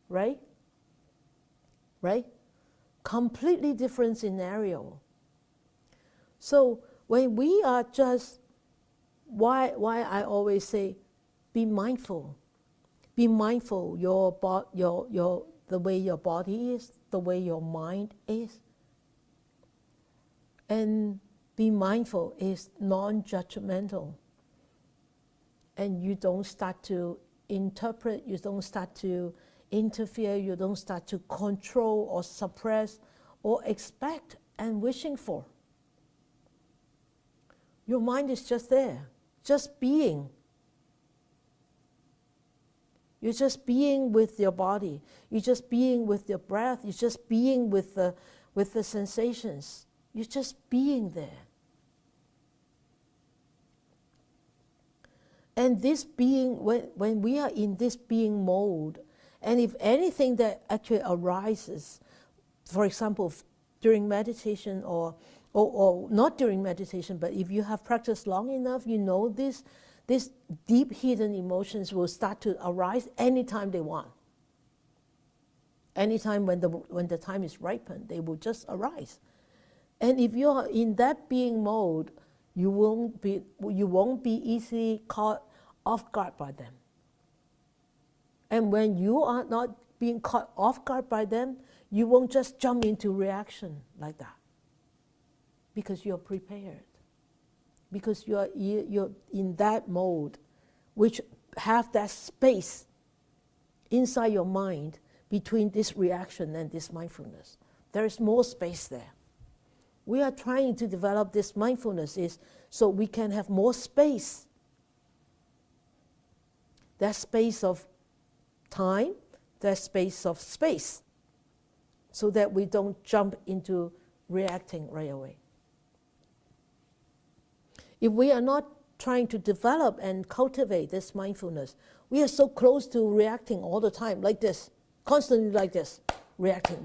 right? Right? Completely different scenario. So when we are just, why I always say, be mindful. Be mindful the way your body is, the way your mind is. And be mindful is non-judgmental. And you don't start to interpret, you don't start to interfere, you don't start to control or suppress or expect and wishing for. Your mind is just there, just being. You're just being with your body. You're just being with your breath. You're just being with the sensations. You're just being there. And this being, when we are in this being mode, and if anything that actually arises, for example, during meditation or not during meditation, but if you have practiced long enough, you know these deep hidden emotions will start to arise anytime they want. Anytime when the time is ripened, they will just arise. And if you are in that being mode, you won't be easily caught off guard by them. And when you are not being caught off guard by them, you won't just jump into reaction like that, because you're prepared, because you're in that mode, which have that space inside your mind between this reaction and this mindfulness. There is more space there. We are trying to develop this mindfulness is so we can have more space. That space of time, that space of space, so that we don't jump into reacting right away. If we are not trying to develop and cultivate this mindfulness, we are so close to reacting all the time, like this, constantly like this, reacting.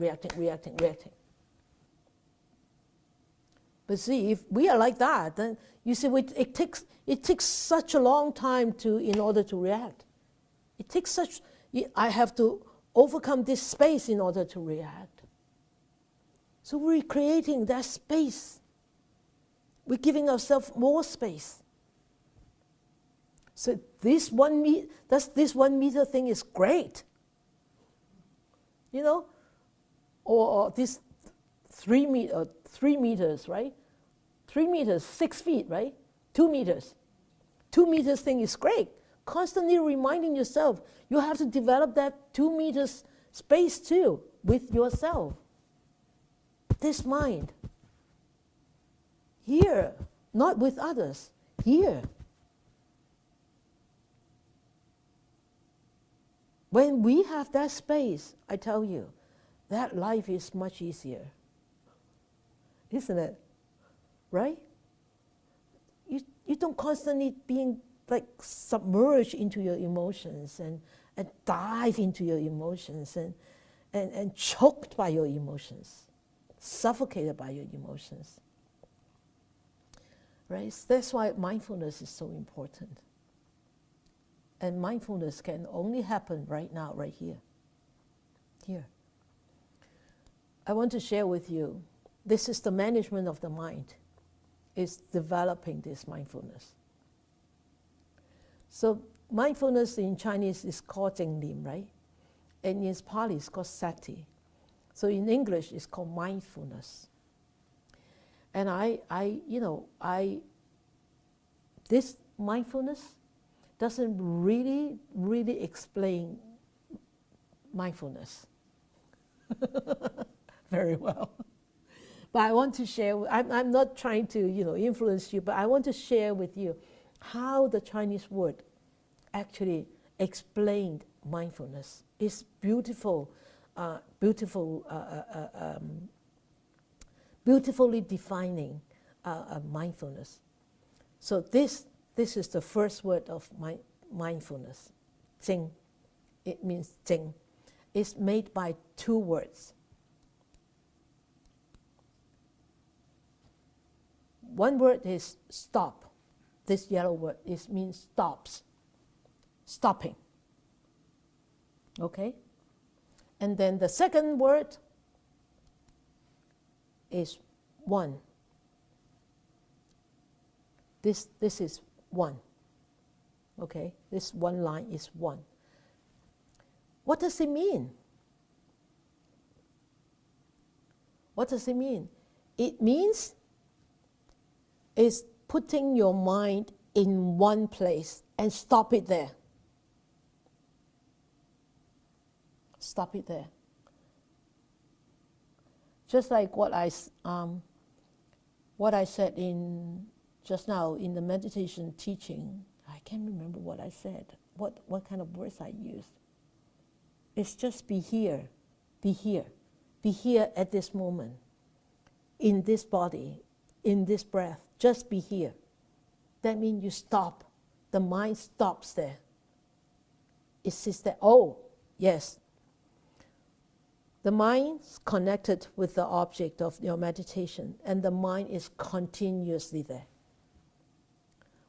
But see, if we are like that, then you see, it takes such a long time in order to react. I have to overcome this space in order to react. So we're creating that space. We're giving ourselves more space So this 1 meter thing is great. You know, or this 3 meters, right? 3 meters, 6 feet, right? 2 meters. 2 meters thing is great. Constantly reminding yourself, you have to develop that 2 meters space too with yourself. This mind. Here, not with others. Here. When we have that space, I tell you, that life is much easier. Isn't it? Right? You don't constantly being like submerged into your emotions and dive into your emotions and choked by your emotions, suffocated by your emotions. Right? That's why mindfulness is so important. And mindfulness can only happen right now, right here. Here. I want to share with you, this is the management of the mind. It's developing this mindfulness. So mindfulness in Chinese is called Jinglim, right? And in Pali it's called Sati. So in English it's called mindfulness. And this mindfulness doesn't really explain mindfulness very well. But I want to share, I'm not trying to influence you, but I want to share with you how the Chinese word actually explained mindfulness. It's beautifully defining mindfulness. So this is the first word of mindfulness, Jing. It means Jing. It's made by 2 words. One word is stop. This yellow word means stops. Stopping. Okay? And then the second word is one. This is one. Okay? This one line is one. What does it mean? What does it mean? It means is putting your mind in one place and stop it there. Stop it there. Just like what I said just now in the meditation teaching. I can't remember what I said. What kind of words I used. It's just be here. Be here. Be here at this moment. In this body. In this breath. Just be here. That means you stop. The mind stops there. It sits there. Oh, yes. The mind's connected with the object of your meditation, and the mind is continuously there.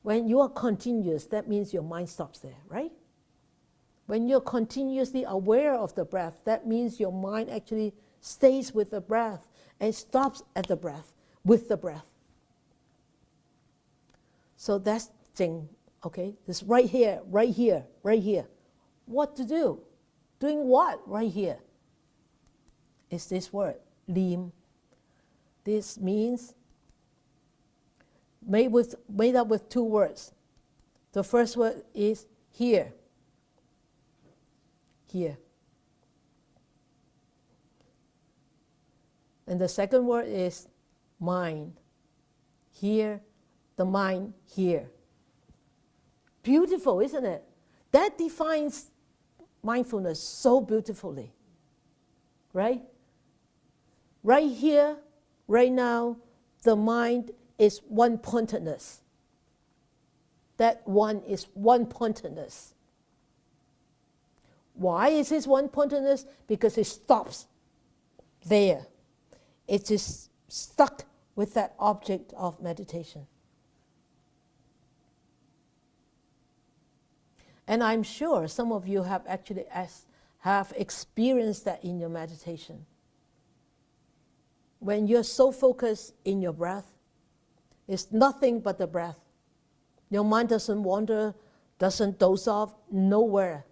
When you are continuous, that means your mind stops there, right? When you're continuously aware of the breath, that means your mind actually stays with the breath and stops at the breath, with the breath. So that's Jing, okay? This right here, right here, right here. What to do? Doing what right here? It's this word, Lim. This means made up with 2 words. The first word is here. Here. And the second word is mind. Here. The mind here. Beautiful, isn't it? That defines mindfulness so beautifully. Right? Right here, right now, the mind is one-pointedness. That one is one-pointedness. Why is this one-pointedness? Because it stops there. It is stuck with that object of meditation. And I'm sure some of you have actually have experienced that in your meditation. When you're so focused in your breath, it's nothing but the breath. Your mind doesn't wander doesn't doze off, nowhere.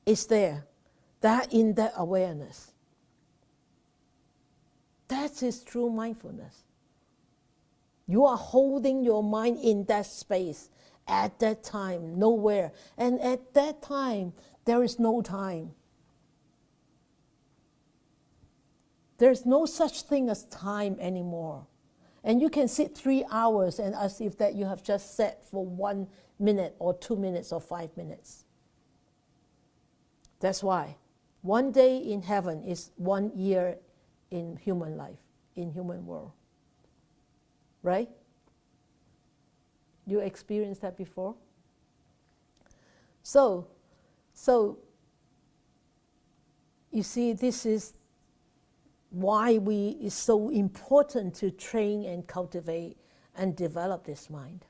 It's there. That in that awareness. That is true mindfulness. You are holding your mind in that space at that time, nowhere. And at that time, there is no time. There's no such thing as time anymore. And you can sit 3 hours and as if that you have just sat for 1 minute or 2 minutes or 5 minutes. That's why 1 day in heaven is 1 year in human life, in human world. Right? You experienced that before? So you see, this is why it's so important to train and cultivate and develop this mind.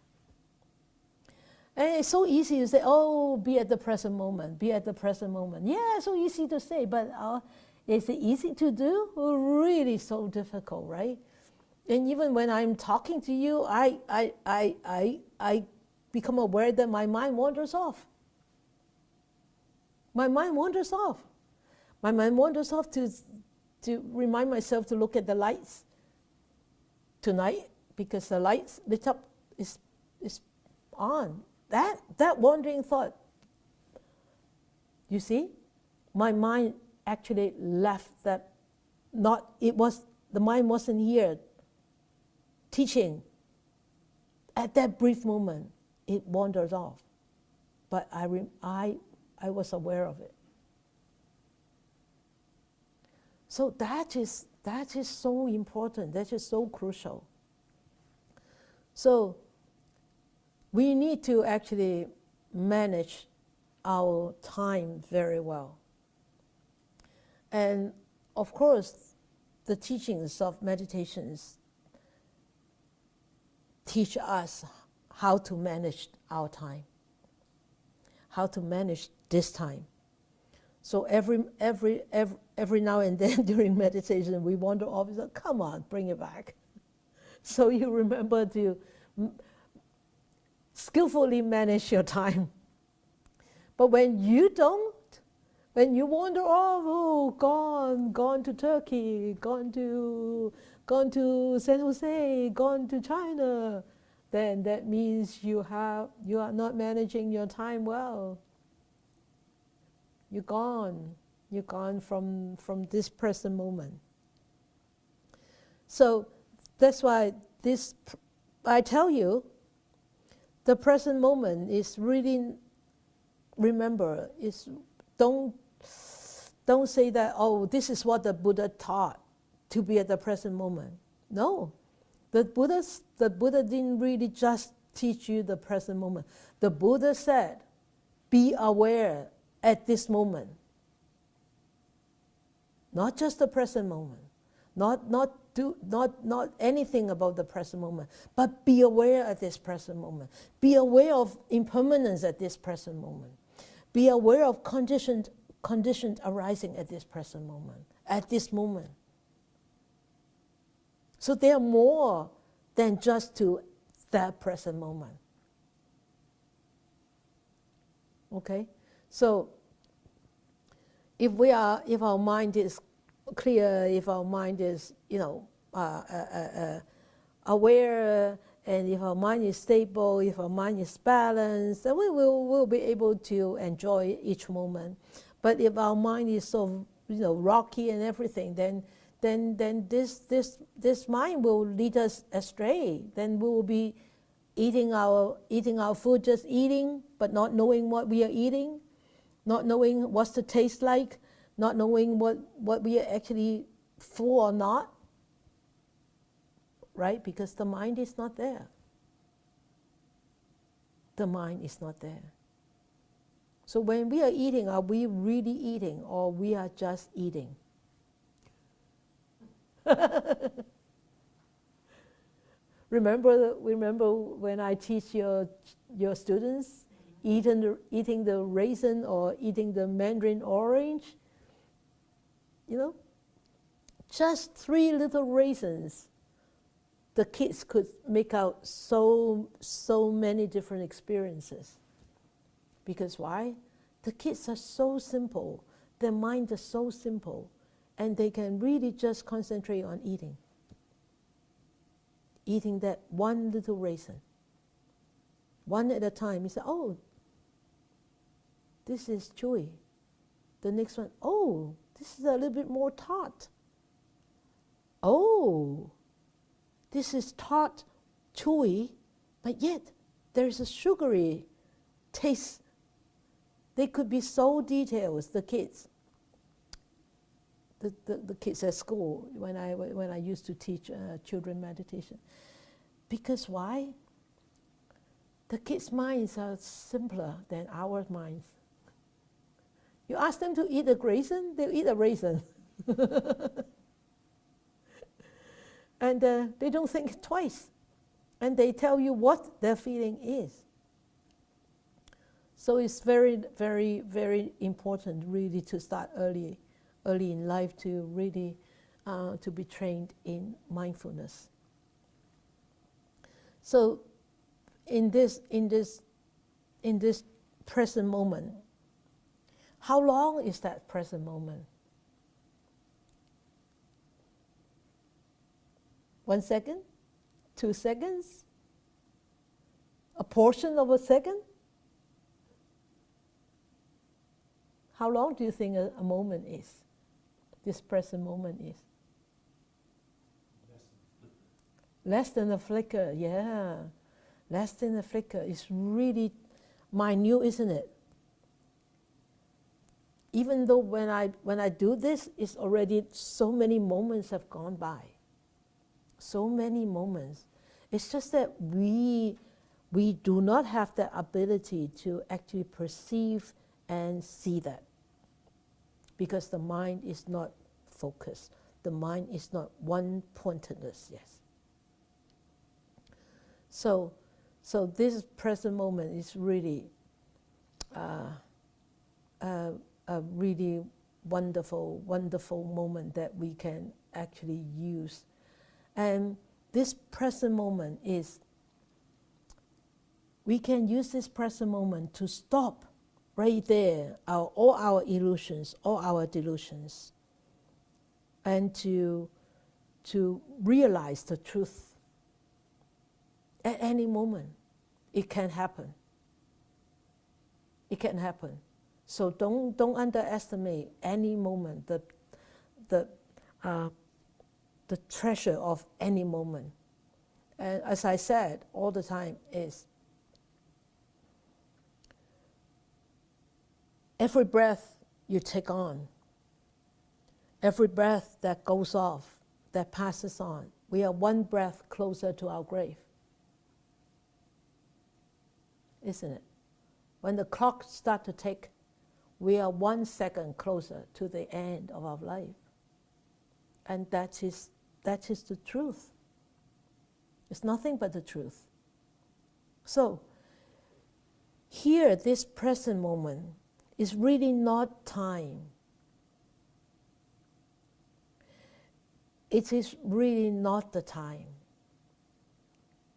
And it's so easy to say, oh, be at the present moment, be at the present moment. Yeah, so easy to say, but is it easy to do? Really so difficult, right? And even when I'm talking to you, I become aware that my mind wanders off. My mind wanders off. My mind wanders off to remind myself to look at the lights tonight because the lights lit up is on. That wandering thought, you see, my mind actually left that. The mind wasn't here teaching. At that brief moment, it wandered off, but I was aware of it. So that is so important. That is so crucial. So we need to actually manage our time very well. And of course, the teachings of meditations teach us how to manage our time, how to manage this time. So every now and then during meditation, we wander off. We say, come on, bring it back. So you remember to skillfully manage your time. But when you don't, when you wander off, gone to Turkey, gone to San Jose, gone to China, then that means you are not managing your time well. You're gone from this present moment. So that's why I tell you, the present moment is really, remember, don't say that, oh, this is what the Buddha taught, to be at the present moment. No, the Buddha didn't really just teach you the present moment. The Buddha said, be aware at this moment. Not just the present moment, not anything about the present moment, but be aware at this present moment. Be aware of impermanence at this present moment. Be aware of conditions arising at this present moment, at this moment. So they are more than just to that present moment. Okay? So if our mind is clear, if our mind is, aware, and if our mind is stable, if our mind is balanced, then we'll be able to enjoy each moment. But if our mind is so rocky and everything, then this mind will lead us astray. Then we will be eating our food, just eating, but not knowing what we are eating, not knowing what's the taste like, not knowing what we are actually full or not. Right? Because the mind is not there. The mind is not there. So when we are eating, are we really eating, or we are just eating? Remember when I teach your students eating the raisin or eating the mandarin orange? Just 3 little raisins. The kids could make out so many different experiences. Because why? The kids are so simple. Their mind is so simple. And they can really just concentrate on eating. Eating that one little raisin. One at a time. You say, oh, this is chewy. The next one, oh, this is a little bit more tart. Oh, this is tart, chewy, but yet there is a sugary taste. They could be so detailed, the kids. The kids at school, when I used to teach children meditation. Because why? The kids' minds are simpler than our minds. You ask them to eat a raisin, they'll eat a raisin. And they don't think twice. And they tell you what their feeling is. So it's very, very, very important really to start early in life to really to be trained in mindfulness. So in this present moment, how long is that present moment? 1 second? 2 seconds? A portion of a second? How long do you think a moment is? This present moment is? Less than a flicker, yeah. Less than a flicker. It's really minute, isn't it? Even though when I do this, it's already so many moments have gone by. So many moments. It's just that we do not have the ability to actually perceive and see that. Because the mind is not focused. The mind is not one-pointedness, yes. So this present moment is really a really wonderful, wonderful moment that we can actually use. And this present moment is, we can use this present moment to stop right there, all our illusions, all our delusions, and to realize the truth. At any moment, it can happen. It can happen. So don't underestimate any moment, the treasure of any moment. And as I said all the time is, every breath you take on, every breath that goes off, that passes on, we are one breath closer to our grave. Isn't it? When the clock starts to tick, we are 1 second closer to the end of our life. And that is the truth. It's nothing but the truth. So, here, this present moment is really not time. It is really not the time.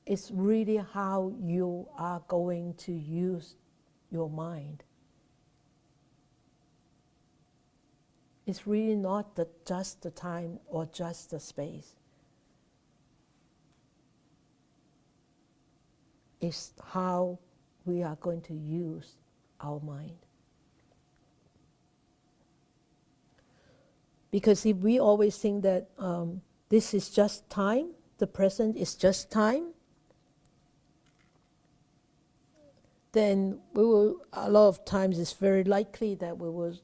It's really how you are going to use your mind. It's really not just the time or just the space. It's how we are going to use our mind. Because if we always think that this is just time, the present is just time, then we will, a lot of times it's very likely that we will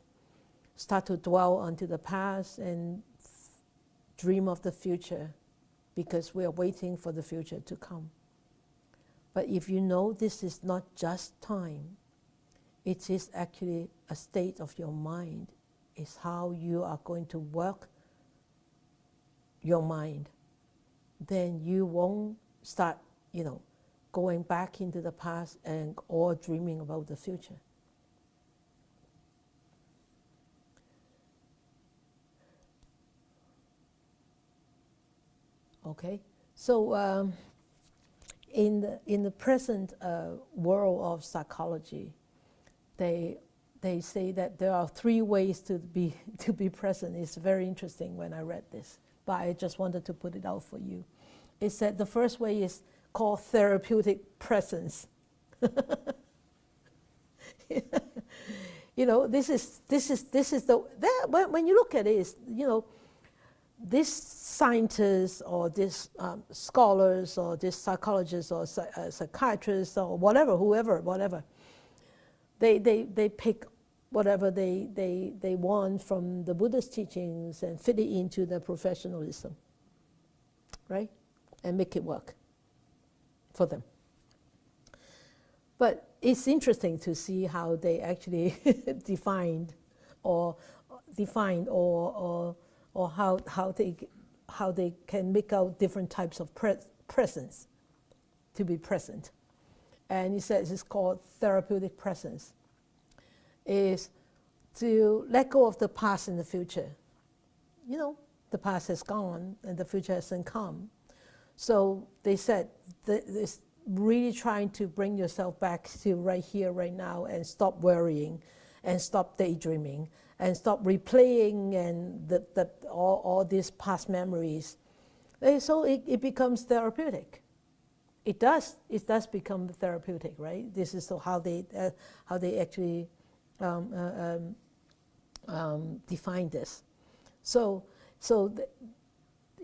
start to dwell onto the past and dream of the future because we are waiting for the future to come. But if you know this is not just time, it is actually a state of your mind. It's how you are going to work your mind. Then you won't start, going back into the past and or dreaming about the future. Okay, so in the present world of psychology, they say that there are 3 ways to be present. It's very interesting when I read this, but I just wanted to put it out for you. It said the first way is called therapeutic presence. You know, this is the when you look at it, is, you know, these scientists or these scholars or these psychologists or psychiatrists or whatever, they pick whatever they want from the Buddhist teachings and fit it into their professionalism, right? And make it work for them. But it's interesting to see how they actually defined or how they can make out different types of presence to be present. And he says it's called therapeutic presence. Is to let go of the past and the future. You know, the past has gone and the future hasn't come. So they said that it's really trying to bring yourself back to right here, right now, and stop worrying, and stop daydreaming, and stop replaying and all these past memories. And so it becomes therapeutic. It does become therapeutic, right? This is how they actually define this. So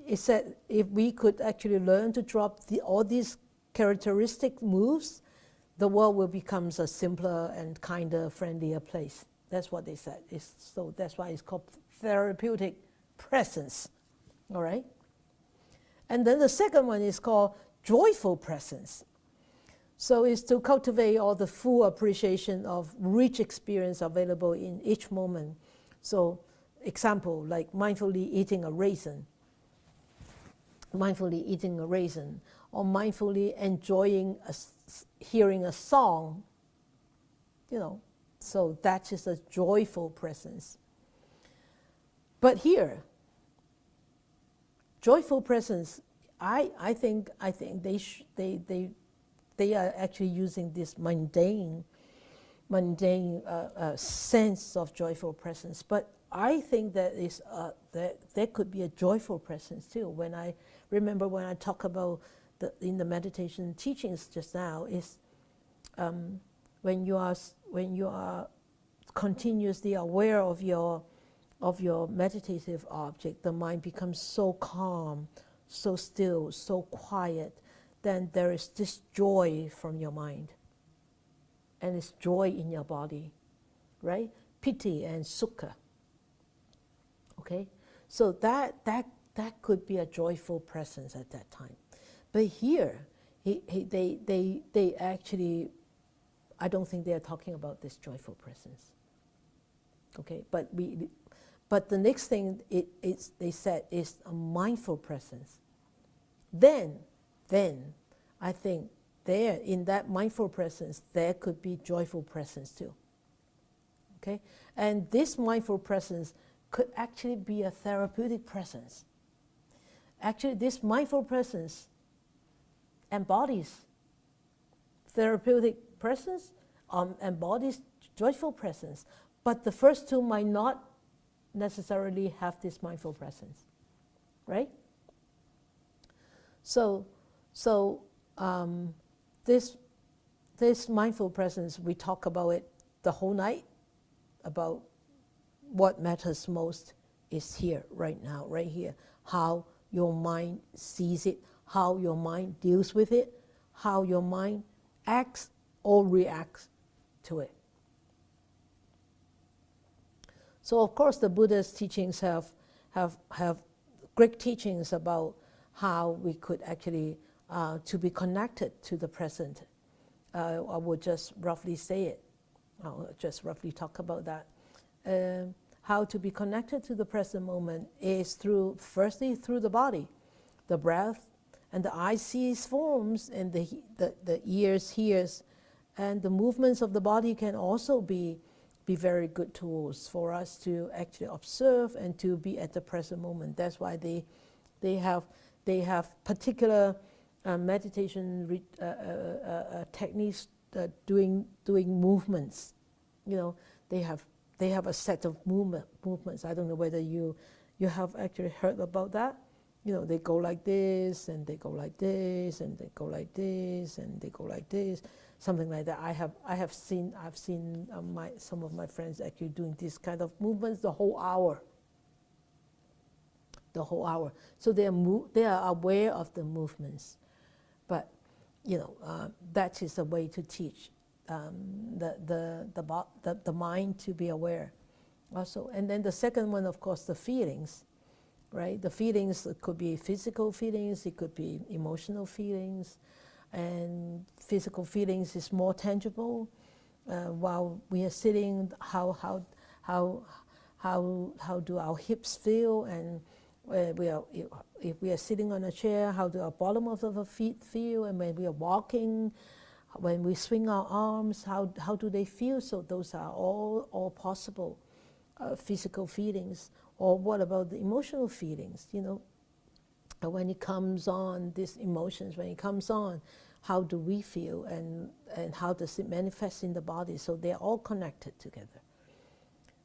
it said if we could actually learn to drop all these characteristic moves, the world will become a simpler and kinder, friendlier place. That's what they said. So that's why it's called therapeutic presence. All right? And then the second one is called joyful presence. So it's to cultivate all the full appreciation of rich experience available in each moment. So example, like mindfully eating a raisin, or mindfully enjoying hearing a song, you know. So that is a joyful presence. But here, joyful presence, I think they are actually using this mundane sense of joyful presence. But I think that there could be a joyful presence too. When I talk about in the meditation teachings just now, is when you are continuously aware of your meditative object, the mind becomes so calm, so still, so quiet. Then there is this joy from your mind, and it's joy in your body, right? Piti and sukha. Okay, so that could be a joyful presence at that time. But here, they actually, I don't think they are talking about this joyful presence. Okay, but the next thing they said is a mindful presence. Then I think there in that mindful presence there could be joyful presence too. Okay, and this mindful presence could actually be a therapeutic presence. Actually, this mindful presence embodies therapeutic presence, embodies joyful presence, but the first two might not necessarily have this mindful presence, right? So this mindful presence, we talk about it the whole night, about what matters most is here, right now, right here. How your mind sees it, how your mind deals with it, how your mind acts or reacts to it. So of course the Buddha's teachings have great teachings about how we could actually to be connected to the present. I would just roughly say it. I'll just roughly talk about that. How to be connected to the present moment is firstly through the body, the breath, and the eye sees forms, and the ears hears, and the movements of the body can also be very good tools for us to actually observe and to be at the present moment. That's why they have particular meditation techniques doing movements, they have a set of movements. I don't know whether you have actually heard about that. They go like this, and they go like this, and they go like this, and they go like this, something like that. I've seen some of my friends actually doing this kind of movements the whole hour. So they are aware of the movements, but that is a way to teach the mind to be aware also. And then the second one, of course, the feelings, right? The feelings, it could be physical feelings, it could be emotional feelings, and physical feelings is more tangible. While we are sitting, how do our hips feel, and if we are sitting on a chair, how do our bottom of our feet feel, and when we are walking, when we swing our arms, how do they feel? So those are all possible physical feelings. Or what about the emotional feelings? When it comes on, these emotions, when it comes on, how do we feel, and how does it manifest in the body? So they're all connected together.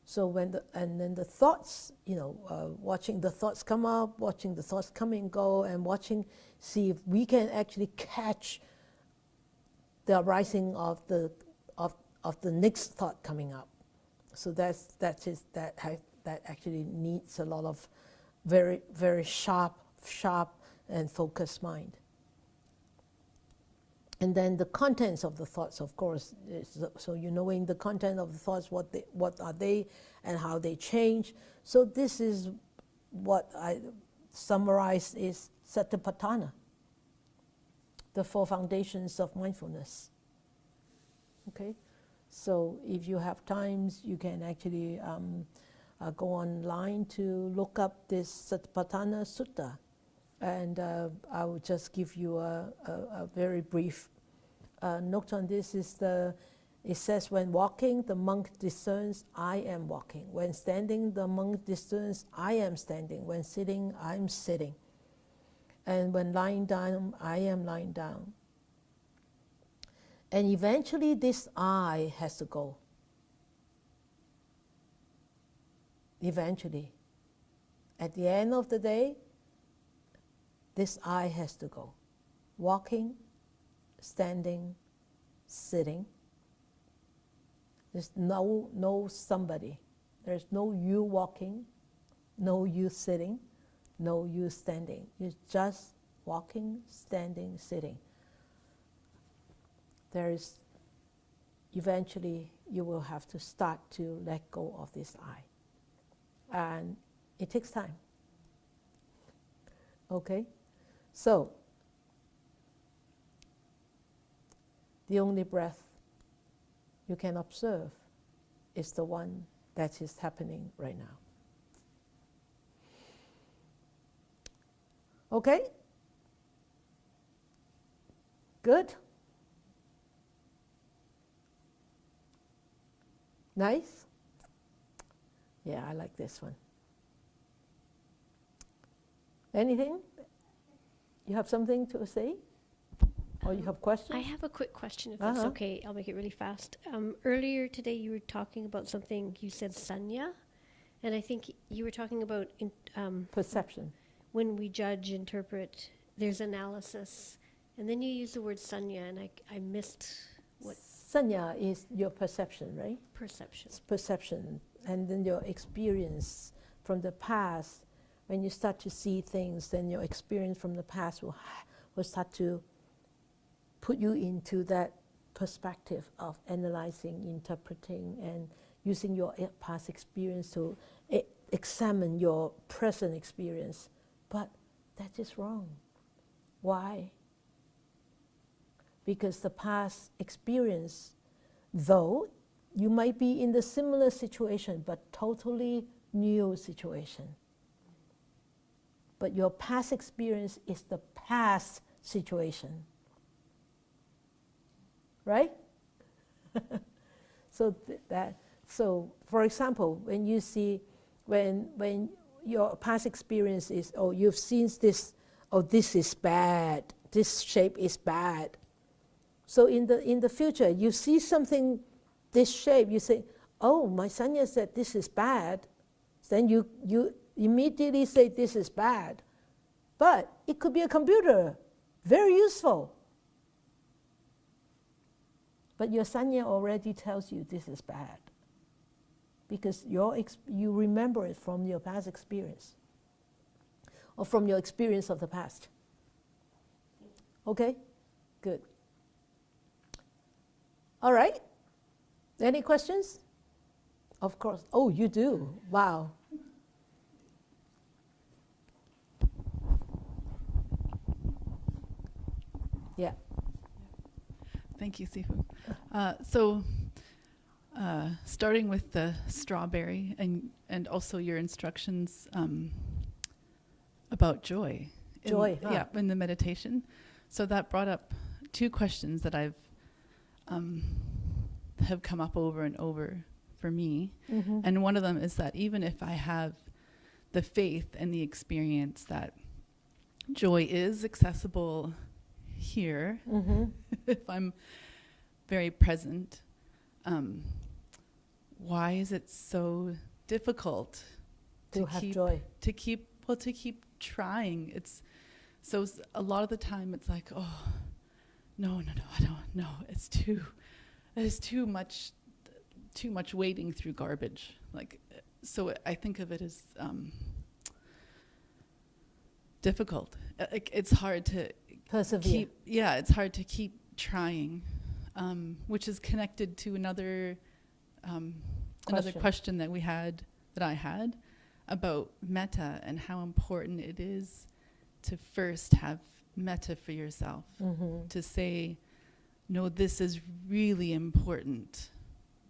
So and then the thoughts, watching the thoughts come up, watching the thoughts come and go, and see if we can actually catch the arising of the next thought coming up. So that actually needs a lot of very, very sharp and focused mind. And then the contents of the thoughts, of course, so knowing the content of the thoughts, what are they, and how they change. So this is what I summarize is Satipatthana, the 4 foundations of mindfulness. Okay, so if you have times, you can actually go online to look up this Satipatthana Sutta, and I will just give you a very brief note on this. It says, when walking, the monk discerns, I am walking. When standing, the monk discerns, I am standing. When sitting, I am sitting. And when lying down, I am lying down. And eventually this I has to go. Eventually. At the end of the day, this I has to go. Walking, standing, sitting. There's no somebody. There's no you walking, no you sitting, no you standing. You're just walking, standing, sitting. Eventually you will have to start to let go of this I. And it takes time. Okay? So, the only breath you can observe is the one that is happening right now. Okay? Good? Nice? Yeah, I like this one. Anything? You have something to say? Or you have questions? I have a quick question, if that's okay. I'll make it really fast. Earlier today, you were talking about something, you said sanya, and I think you were talking about perception. When we judge, interpret, there's analysis, and then you use the word sanya, and I missed what... Sanya is your perception, right? Perception. It's perception, and then your experience from the past. When you start to see things, then your experience from the past will start to put you into that perspective of analyzing, interpreting, and using your past experience to examine your present experience. But that is wrong. Why? Because the past experience, though you might be in the similar situation, but totally new situation. But your past experience is the past situation. Right? So for example, when you see, when your past experience is, oh, you've seen this, oh, this is bad, this shape is bad. So in the future, you see something this shape, you say, oh, my sanya said this is bad. Then you immediately say this is bad. But it could be a computer, very useful. But your sanya already tells you this is bad. Because you remember it from your past experience. Or from your experience of the past. Okay? Good. All right. Any questions? Of course. Oh, you do. Wow. Yeah. Thank you, Sifu. Starting with the strawberry and also your instructions about joy. Joy, Yeah, in the meditation. So that brought up two questions that have come up over and over for me. Mm-hmm. And one of them is that even if I have the faith and the experience that joy is accessible here, Mm-hmm. if I'm very present, why is it so difficult To have joy. to keep trying? It's so a lot of the time it's like, oh, no, I don't know. It's too much wading through garbage. Like, so I think of it as difficult. It's hard to Persevere. it's hard to keep trying, which is connected to another question that I had about metta and how important it is to first have metta for yourself. Mm-hmm. To say, no, this is really important,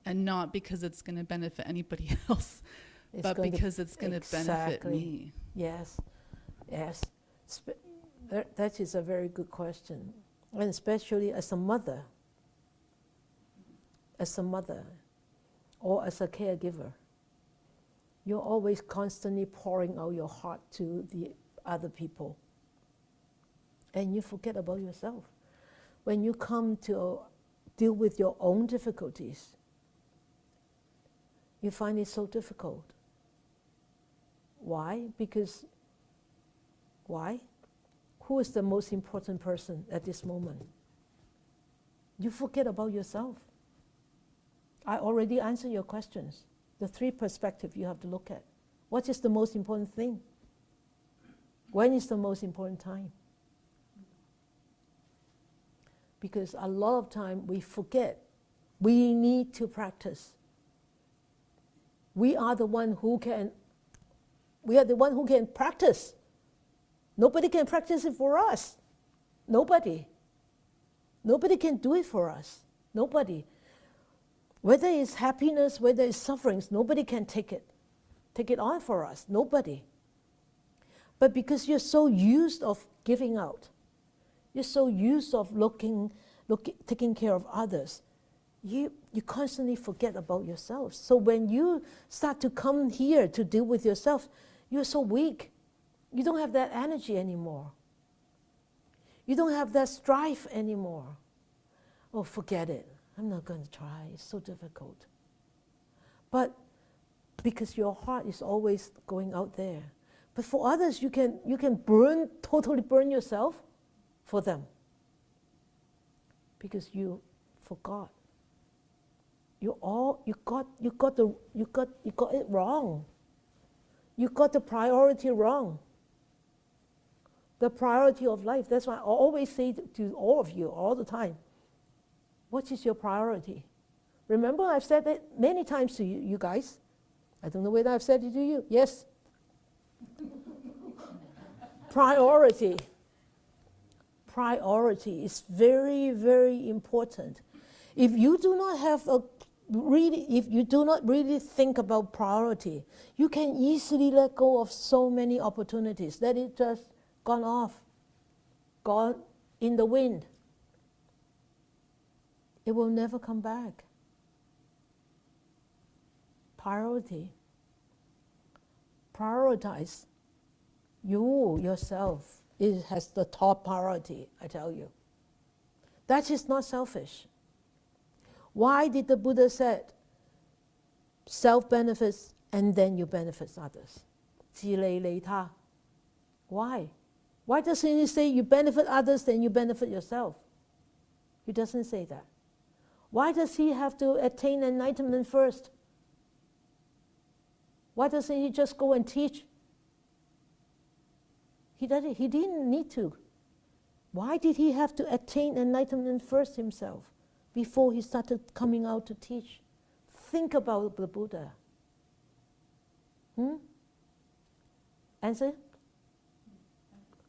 and not because it's going to benefit anybody else, but because it's going to benefit me. Yes, yes. That is a very good question. And especially as a mother, or as a caregiver, you're always constantly pouring out your heart to the other people. And you forget about yourself. When you come to deal with your own difficulties, you find it so difficult. Why? Because, why? Who is the most important person at this moment? You forget about yourself. I already answered your questions. The three perspectives you have to look at. What is the most important thing? When is the most important time? Because a lot of time we forget. We need to practice. We are the one who can practice. Nobody can practice it for us. Nobody. Nobody can do it for us. Nobody. Whether it's happiness, whether it's sufferings, nobody can take it on for us. Nobody. But because you're so used of giving out, you're so used of taking care of others, you constantly forget about yourself. So when you start to come here to deal with yourself, you're so weak. You don't have that energy anymore. You don't have that strife anymore. Oh, forget it. I'm not going to try. It's so difficult. But because your heart is always going out there. But for others, you can totally burn yourself for them. Because you forgot. You got it wrong. You got the priority wrong. The priority of life. That's why I always say to all of you all the time, what is your priority? Remember, I've said it many times to you guys. I don't know whether I've said it to you. Yes. Priority. Priority is very, very important. If you do not really think about priority, you can easily let go of so many opportunities. Let it just gone in the wind. It will never come back. Priority. Prioritize yourself. It has the top priority, I tell you. That is not selfish. Why did the Buddha said self-benefits and then you benefit others? 自利利他. Why? Why doesn't he say you benefit others, then you benefit yourself? He doesn't say that. Why does he have to attain enlightenment first? Why doesn't he just go and teach? He didn't need to. Why did he have to attain enlightenment first himself before he started coming out to teach? Think about the Buddha. Answer?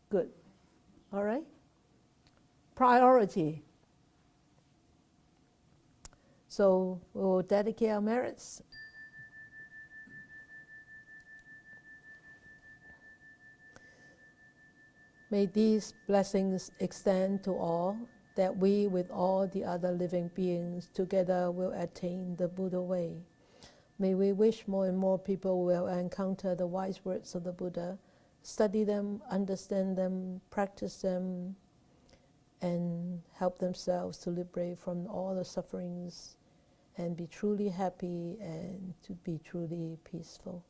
Good. All right. Priority. So we will dedicate our merits. May these blessings extend to all, that we with all the other living beings together will attain the Buddha way. May we wish more and more people will encounter the wise words of the Buddha, study them, understand them, practice them, and help themselves to liberate from all the sufferings and be truly happy and to be truly peaceful.